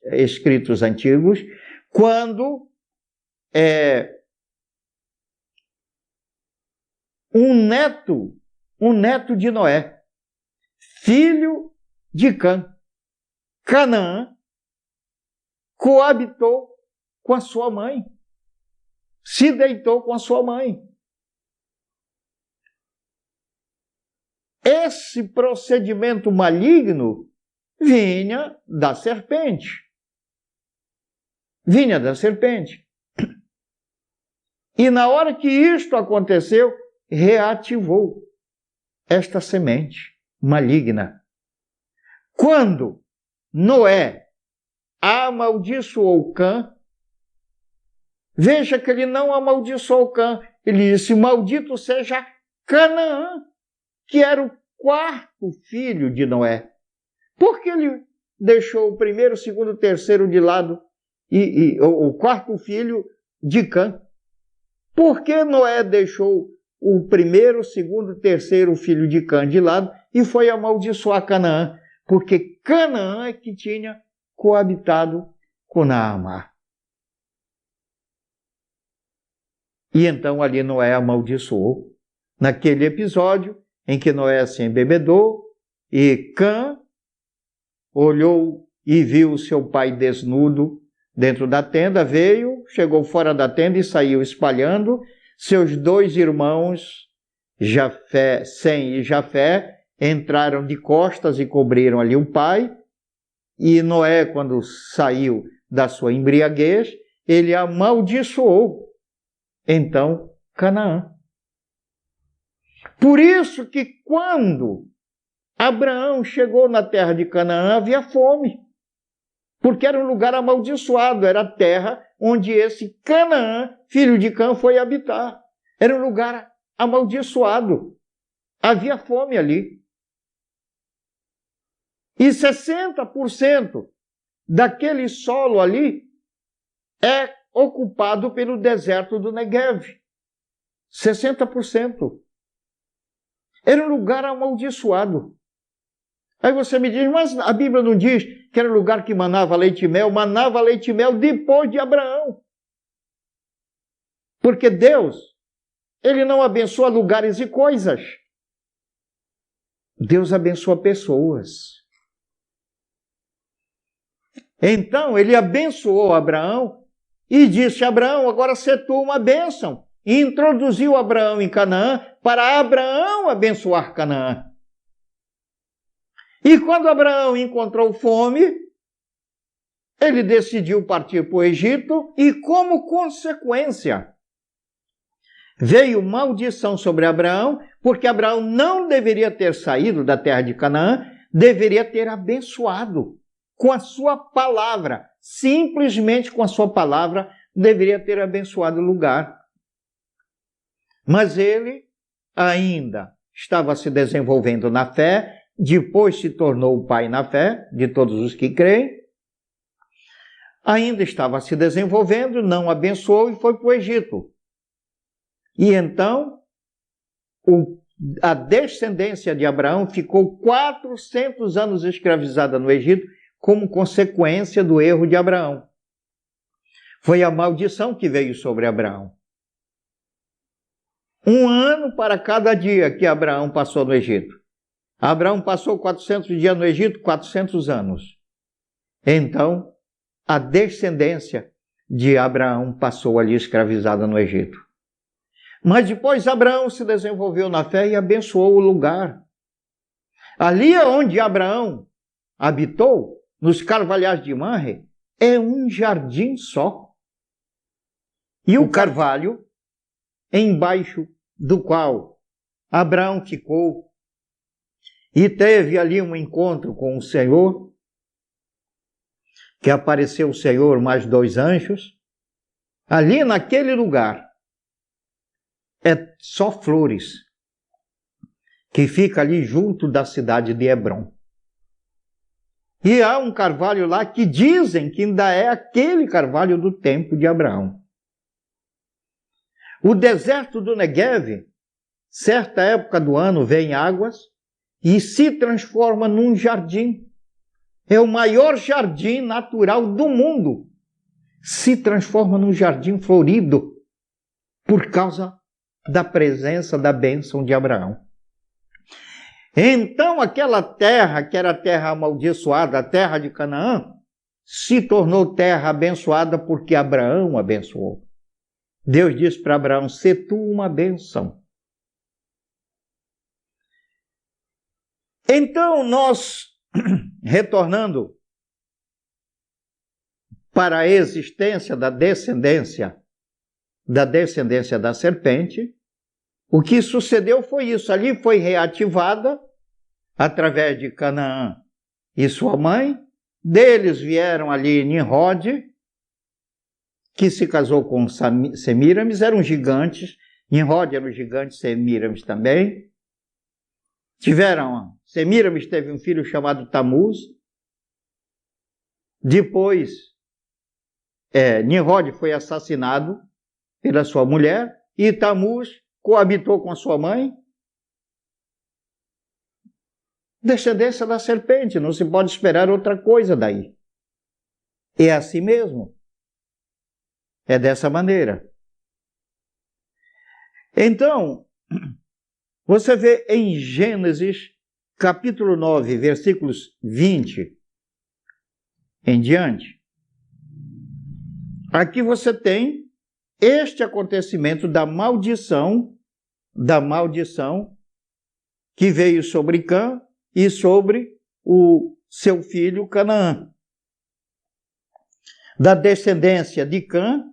escritos antigos, quando um neto de Noé, filho de Cã, Canaã, coabitou com a sua mãe, se deitou com a sua mãe. Esse procedimento maligno vinha da serpente. Vinha da serpente. E na hora que isto aconteceu, reativou esta semente maligna. Quando Noé amaldiçoou Cã, veja que ele não amaldiçoou Cã, ele disse: maldito seja Canaã, que era o quarto filho de Noé. Por que ele deixou o primeiro, o segundo, o terceiro de lado e o quarto filho de Cã? Por que Noé deixou o primeiro, o segundo, o terceiro filho de Cã de lado e foi amaldiçoar Canaã? Porque Canaã é que tinha coabitado com Naamá. E então ali Noé amaldiçoou. Naquele episódio em que Noé se embebedou e Cã olhou e viu seu pai desnudo dentro da tenda, veio, chegou fora da tenda e saiu espalhando. Seus dois irmãos, Sem e Jafé, entraram de costas e cobriram ali o pai. E Noé, quando saiu da sua embriaguez, ele amaldiçoou então Canaã. Por isso que quando Abraão chegou na terra de Canaã, havia fome. Porque era um lugar amaldiçoado, era a terra onde esse Canaã, filho de Cã, foi habitar. Era um lugar amaldiçoado. Havia fome ali. E 60% daquele solo ali é ocupado pelo deserto do Negev. 60%. Era um lugar amaldiçoado. Aí você me diz, mas a Bíblia não diz que era um lugar que manava leite e mel? Manava leite e mel depois de Abraão. Porque Deus, Ele não abençoa lugares e coisas. Deus abençoa pessoas. Então, Ele abençoou Abraão e disse, Abraão, agora sê tu uma bênção. E introduziu Abraão em Canaã para Abraão abençoar Canaã. E quando Abraão encontrou fome, ele decidiu partir para o Egito e, como consequência, veio maldição sobre Abraão, porque Abraão não deveria ter saído da terra de Canaã, deveria ter abençoado com a sua palavra, simplesmente com a sua palavra, deveria ter abençoado o lugar. Mas ele ainda estava se desenvolvendo na fé, depois se tornou o pai na fé de todos os que creem, ainda estava se desenvolvendo, não abençoou e foi para o Egito. E então, a descendência de Abraão ficou 400 anos escravizada no Egito como consequência do erro de Abraão. Foi a maldição que veio sobre Abraão. 1 ano para cada dia que Abraão passou no Egito. Abraão passou 400 dias no Egito, 400 anos. Então, a descendência de Abraão passou ali escravizada no Egito. Mas depois Abraão se desenvolveu na fé e abençoou o lugar. Ali onde Abraão habitou, nos carvalhais de Mamre, é um jardim só. E o carvalho, embaixo do qual Abraão ficou e teve ali um encontro com o Senhor, que apareceu o Senhor mais 2 anjos, ali naquele lugar, é só flores, que fica ali junto da cidade de Hebrom. E há um carvalho lá que dizem que ainda é aquele carvalho do tempo de Abraão. O deserto do Negev, certa época do ano, vem águas e se transforma num jardim. É o maior jardim natural do mundo. Se transforma num jardim florido por causa da presença da bênção de Abraão. Então aquela terra, que era a terra amaldiçoada, a terra de Canaã, se tornou terra abençoada porque Abraão abençoou. Deus disse para Abraão, sê tu uma bênção. Então nós, retornando para a existência da descendência da serpente, o que sucedeu foi isso. Ali foi reativada, através de Canaã e sua mãe. Deles vieram ali Nimrod, que se casou com Semíramis, eram gigantes. Nimrod era um gigante, Semíramis também. Semíramis teve um filho chamado Tamuz. Depois, Nimrod foi assassinado pela sua mulher e Tamuz coabitou com a sua mãe. Descendência da serpente, não se pode esperar outra coisa daí. É assim mesmo. É dessa maneira. Então, você vê em Gênesis, capítulo 9, versículos 20 em diante. Aqui você tem este acontecimento da maldição que veio sobre Cã e sobre o seu filho Canaã. Da descendência de Cã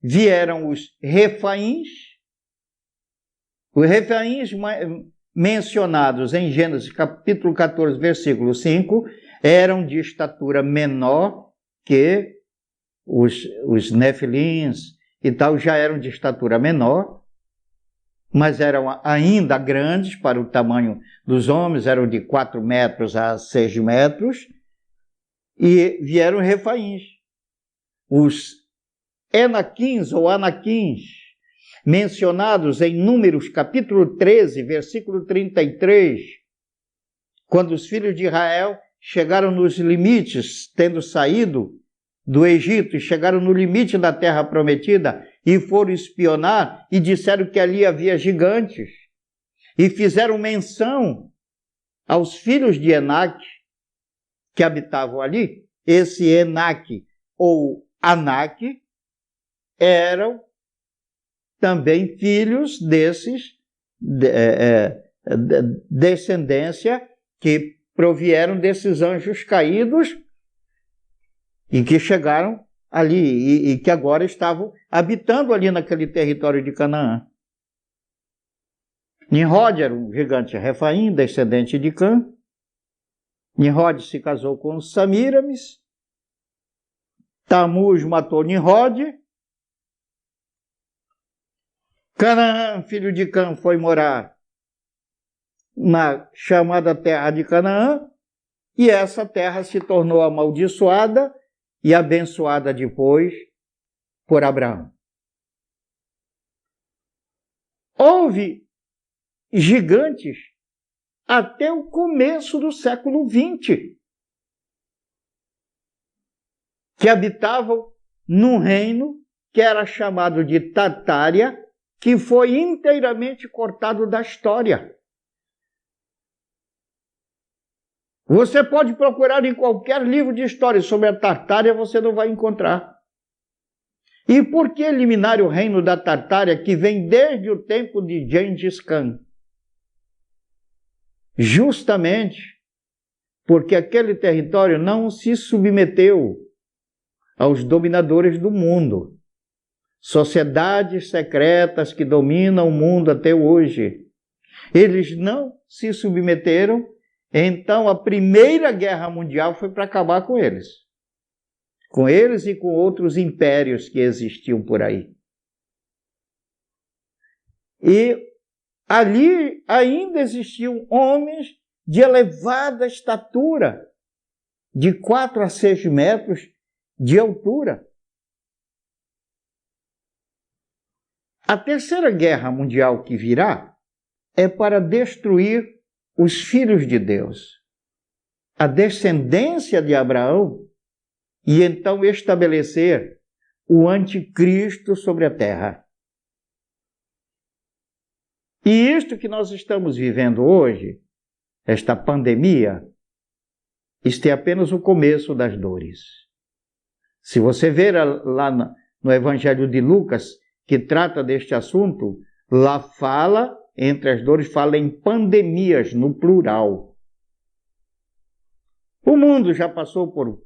vieram os Refaíns, Os refaíns mencionados em Gênesis capítulo 14, versículo 5, eram de estatura menor que os nefilins e tal, já eram de estatura menor, mas eram ainda grandes para o tamanho dos homens, eram de 4 metros a 6 metros, e vieram refaíns. Os Enaquins ou Anaquins, mencionados em Números capítulo 13, versículo 33, quando os filhos de Israel chegaram nos limites, tendo saído do Egito, e chegaram no limite da terra prometida, e foram espionar, e disseram que ali havia gigantes, e fizeram menção aos filhos de Enaque, que habitavam ali. Esse Enaque ou Anaque eram também filhos desses, descendência que provieram desses anjos caídos e que chegaram ali e que agora estavam habitando ali naquele território de Canaã. Nimrod era um gigante refaim, descendente de Cã. Nimrod se casou com Samíramis. Tamuz matou Nimrod. Canaã, filho de Cã, foi morar na chamada terra de Canaã, e essa terra se tornou amaldiçoada e abençoada depois por Abraão. Houve gigantes até o começo do século XX, que habitavam num reino que era chamado de Tartária, que foi inteiramente cortado da história. Você pode procurar em qualquer livro de história sobre a Tartária, você não vai encontrar. E por que eliminar o reino da Tartária, que vem desde o tempo de Gengis Khan? Justamente porque aquele território não se submeteu aos dominadores do mundo. Sociedades secretas que dominam o mundo até hoje. Eles não se submeteram, então a Primeira Guerra Mundial foi para acabar com eles. Com eles e com outros impérios que existiam por aí. E ali ainda existiam homens de elevada estatura, de 4 a 6 metros de altura. A Terceira Guerra Mundial que virá é para destruir os filhos de Deus, a descendência de Abraão, e então estabelecer o anticristo sobre a terra. E isto que nós estamos vivendo hoje, esta pandemia, isto é apenas o começo das dores. Se você ver lá no Evangelho de Lucas, que trata deste assunto, lá fala, entre as dores, fala em pandemias, no plural. O mundo já passou por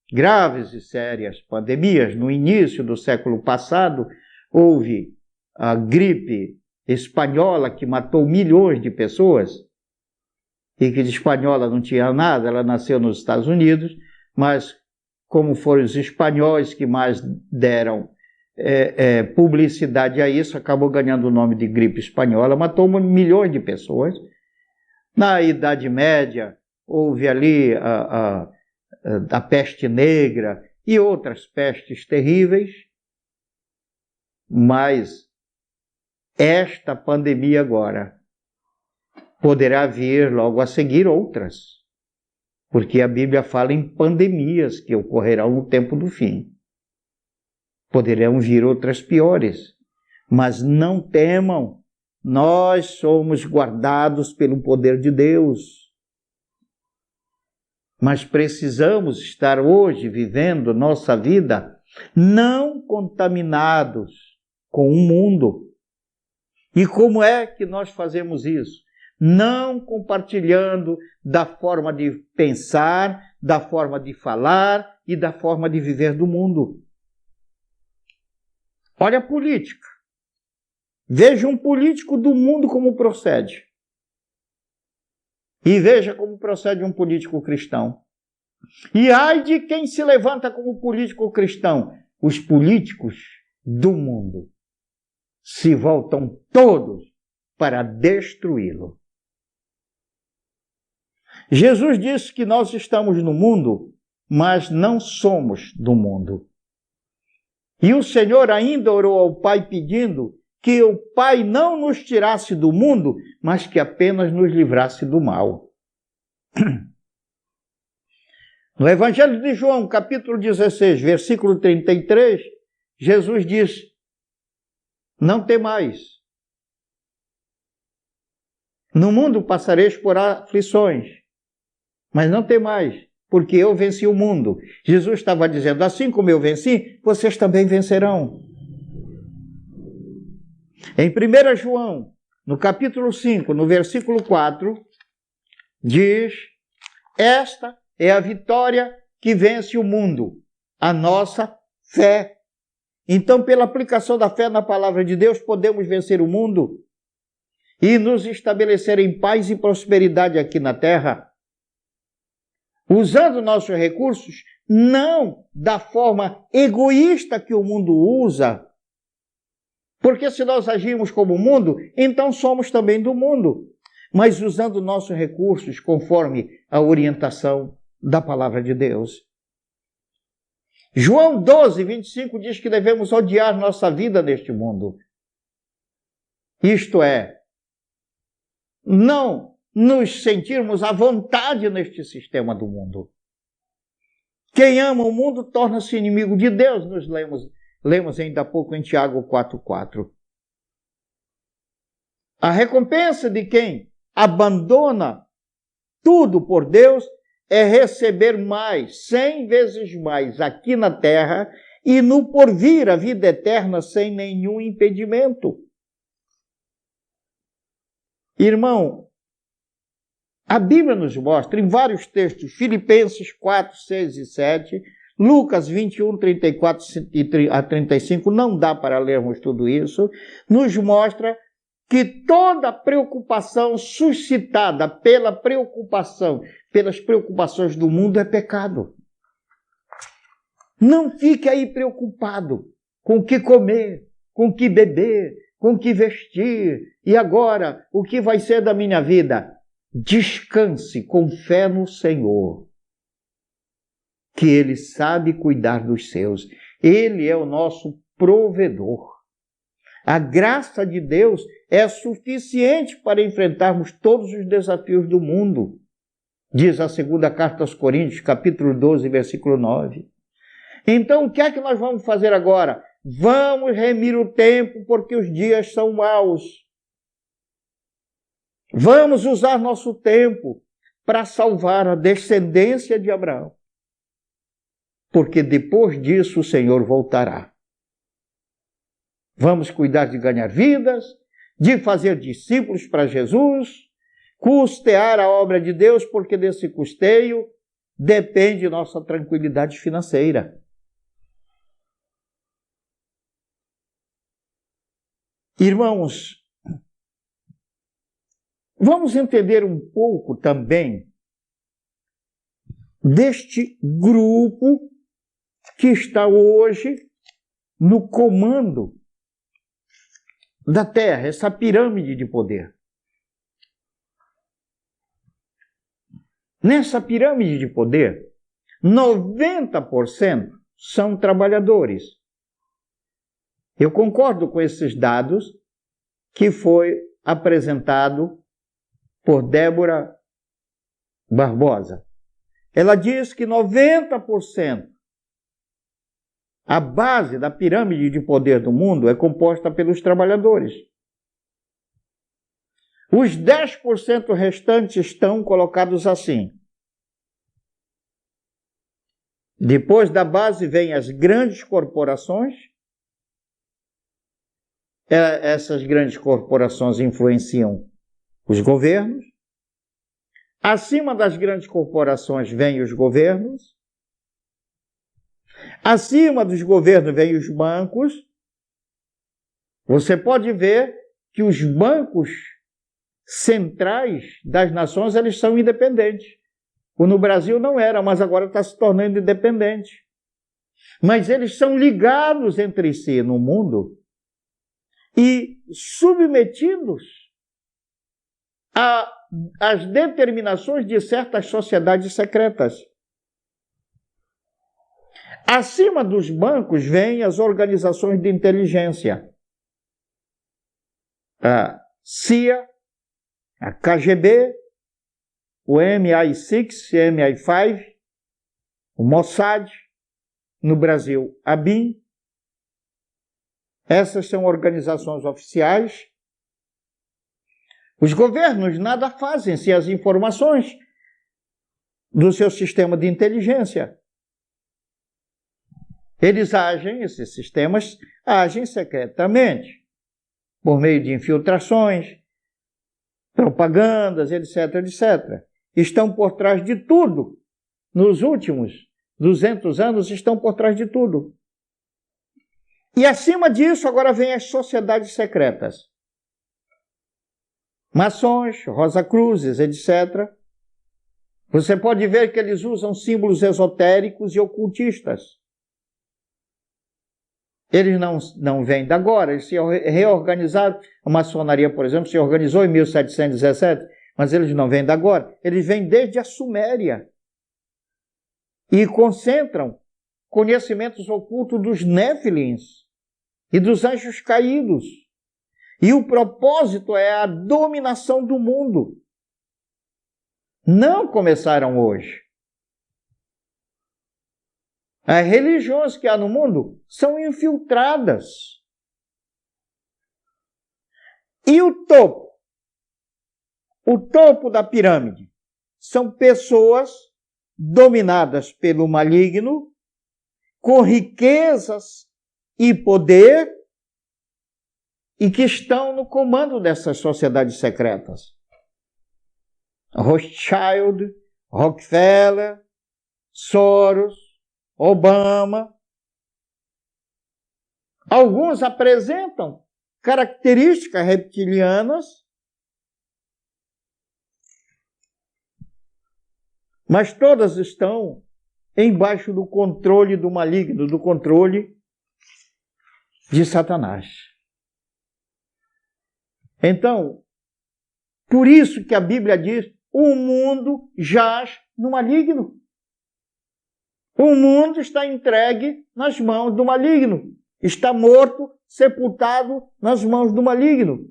graves e sérias pandemias. No início do século passado, houve a gripe espanhola, que matou milhões de pessoas, e que de espanhola não tinha nada, ela nasceu nos Estados Unidos, mas como foram os espanhóis que mais deram publicidade a isso, acabou ganhando o nome de gripe espanhola, matou milhões de pessoas. Na Idade Média, houve ali a peste negra e outras pestes terríveis, mas esta pandemia agora poderá vir logo a seguir outras, porque a Bíblia fala em pandemias que ocorrerão no tempo do fim. Poderão vir outras piores, mas não temam, nós somos guardados pelo poder de Deus. Mas precisamos estar hoje vivendo nossa vida não contaminados com o mundo. E como é que nós fazemos isso? Não compartilhando da forma de pensar, da forma de falar e da forma de viver do mundo. Olha a política. Veja um político do mundo como procede. E veja como procede um político cristão. E ai de quem se levanta como político cristão. Os políticos do mundo se voltam todos para destruí-lo. Jesus disse que nós estamos no mundo, mas não somos do mundo. E o Senhor ainda orou ao Pai pedindo que o Pai não nos tirasse do mundo, mas que apenas nos livrasse do mal. No Evangelho de João, capítulo 16, versículo 33, Jesus diz: não temais. No mundo passareis por aflições, mas não temais, porque eu venci o mundo. Jesus estava dizendo, assim como eu venci, vocês também vencerão. Em 1 João, no capítulo 5, no versículo 4, diz: esta é a vitória que vence o mundo, a nossa fé. Então, pela aplicação da fé na palavra de Deus, podemos vencer o mundo e nos estabelecer em paz e prosperidade aqui na terra, usando nossos recursos, não da forma egoísta que o mundo usa, porque se nós agirmos como o mundo, então somos também do mundo, mas usando nossos recursos conforme a orientação da palavra de Deus. João 12, 25 diz que devemos odiar nossa vida neste mundo. Isto é, não nos sentirmos à vontade neste sistema do mundo. Quem ama o mundo torna-se inimigo de Deus, nos lemos ainda há pouco em Tiago 4,4. A recompensa de quem abandona tudo por Deus é receber mais, 100 vezes mais aqui na terra e no porvir a vida eterna sem nenhum impedimento. Irmão, a Bíblia nos mostra em vários textos, Filipenses 4, 6 e 7, Lucas 21, 34 a 35, não dá para lermos tudo isso, nos mostra que toda preocupação suscitada pelas preocupações do mundo é pecado. Não fique aí preocupado com o que comer, com o que beber, com o que vestir. E agora, o que vai ser da minha vida? Descanse com fé no Senhor, que Ele sabe cuidar dos seus. Ele é o nosso provedor. A graça de Deus é suficiente para enfrentarmos todos os desafios do mundo. Diz a segunda carta aos Coríntios, capítulo 12, versículo 9. Então, o que é que nós vamos fazer agora? Vamos remir o tempo, porque os dias são maus. Vamos usar nosso tempo para salvar a descendência de Abraão. Porque depois disso o Senhor voltará. Vamos cuidar de ganhar vidas, de fazer discípulos para Jesus, custear a obra de Deus, porque desse custeio depende nossa tranquilidade financeira. Irmãos, vamos entender um pouco também deste grupo que está hoje no comando da Terra, essa pirâmide de poder. Nessa pirâmide de poder, 90% são trabalhadores. Eu concordo com esses dados que foi apresentado por Débora Barbosa. Ela diz que 90%, a base da pirâmide de poder do mundo é composta pelos trabalhadores. Os 10% restantes estão colocados assim. Depois da base vem as grandes corporações. Essas grandes corporações influenciam os governos. Acima das grandes corporações vêm os governos. Acima dos governos vêm os bancos. Você pode ver que os bancos centrais das nações, eles são independentes. No Brasil não era, mas agora está se tornando independente. Mas eles são ligados entre si no mundo e submetidos às determinações de certas sociedades secretas. Acima dos bancos vêm as organizações de inteligência. A CIA, a KGB, o MI6, MI5, o Mossad, no Brasil, a BIM. Essas são organizações oficiais. Os governos nada fazem sem as informações do seu sistema de inteligência. Eles agem, esses sistemas agem secretamente, por meio de infiltrações, propagandas, etc., etc. Estão por trás de tudo. Nos últimos 200 anos estão por trás de tudo. E acima disso, agora vem as sociedades secretas. Maçons, Rosacruzes, etc. Você pode ver que eles usam símbolos esotéricos e ocultistas. Eles não vêm de agora, eles se reorganizaram. A maçonaria, por exemplo, se organizou em 1717, mas eles não vêm de agora. Eles vêm desde a Suméria e concentram conhecimentos ocultos dos Néfilins e dos anjos caídos. E o propósito é a dominação do mundo. Não começaram hoje. As religiões que há no mundo são infiltradas. E o topo? O topo da pirâmide são pessoas dominadas pelo maligno, com riquezas e poder, e que estão no comando dessas sociedades secretas. Rothschild, Rockefeller, Soros, Obama. Alguns apresentam características reptilianas, mas todas estão embaixo do controle do maligno, do controle de Satanás. Então, por isso que a Bíblia diz: o mundo jaz no maligno. O mundo está entregue nas mãos do maligno. Está morto, sepultado nas mãos do maligno.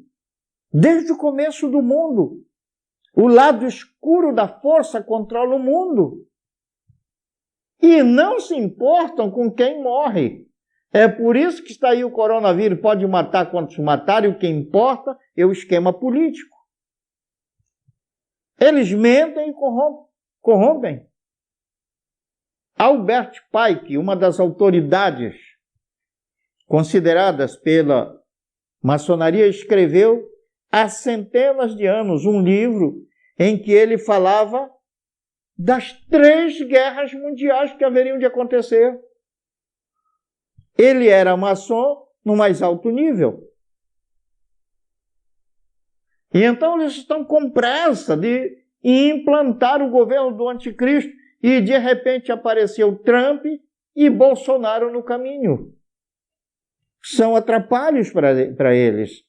Desde o começo do mundo. O lado escuro da força controla o mundo. E não se importam com quem morre. É por isso que está aí o coronavírus. Pode matar quantos matarem, o que importa é o esquema político. Eles mentem e corrompem. Albert Pike, uma das autoridades consideradas pela maçonaria, escreveu há centenas de anos um livro em que ele falava das 3 guerras mundiais que haveriam de acontecer. Ele era maçom no mais alto nível. E então eles estão com pressa de implantar o governo do anticristo e de repente apareceu Trump e Bolsonaro no caminho. São atrapalhos para eles.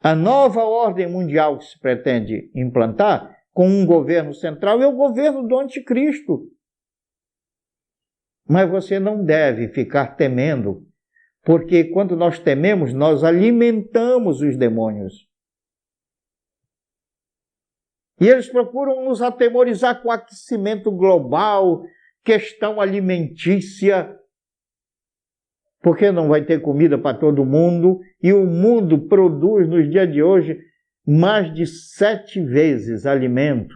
A nova ordem mundial que se pretende implantar com um governo central é o governo do anticristo. Mas você não deve ficar temendo, porque quando nós tememos, nós alimentamos os demônios. E eles procuram nos atemorizar com aquecimento global, questão alimentícia, porque não vai ter comida para todo mundo, e o mundo produz, nos dias de hoje, mais de 7 vezes alimento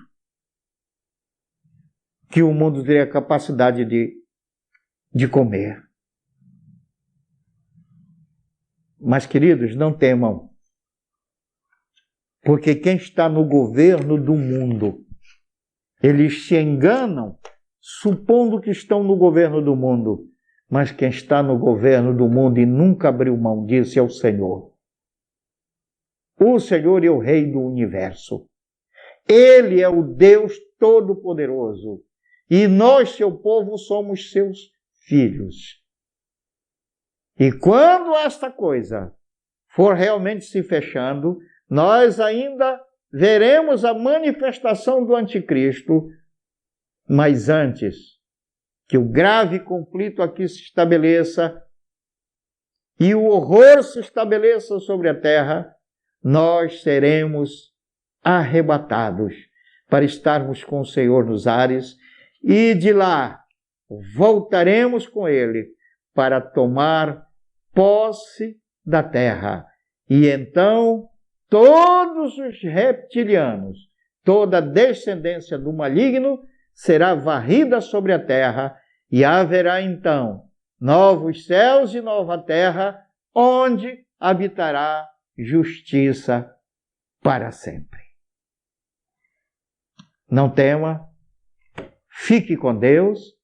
que o mundo teria capacidade de comer. Mas, queridos, não temam, porque quem está no governo do mundo, eles se enganam supondo que estão no governo do mundo, mas quem está no governo do mundo e nunca abriu mão disso é o Senhor. O Senhor é o Rei do universo. Ele é o Deus Todo-Poderoso. E nós, seu povo, somos seus filhos. E quando esta coisa for realmente se fechando, nós ainda veremos a manifestação do anticristo, mas antes que o grave conflito aqui se estabeleça e o horror se estabeleça sobre a terra, nós seremos arrebatados para estarmos com o Senhor nos ares e de lá voltaremos com Ele para tomar posse da terra. E então todos os reptilianos, toda a descendência do maligno será varrida sobre a terra e haverá então novos céus e nova terra, onde habitará justiça para sempre. Não tema, fique com Deus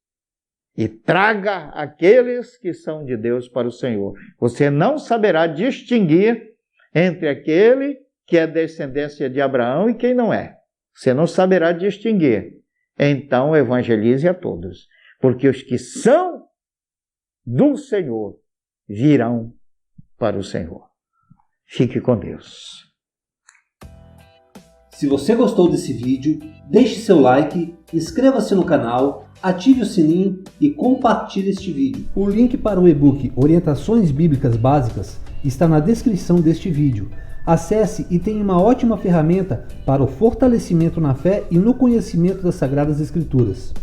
e traga aqueles que são de Deus para o Senhor. Você não saberá distinguir entre aquele que é descendência de Abraão e quem não é. Você não saberá distinguir. Então evangelize a todos, porque os que são do Senhor virão para o Senhor. Fique com Deus. Se você gostou desse vídeo, deixe seu like, inscreva-se no canal, ative o sininho e compartilhe este vídeo. O link para o e-book Orientações Bíblicas Básicas está na descrição deste vídeo. Acesse e tenha uma ótima ferramenta para o fortalecimento na fé e no conhecimento das Sagradas Escrituras.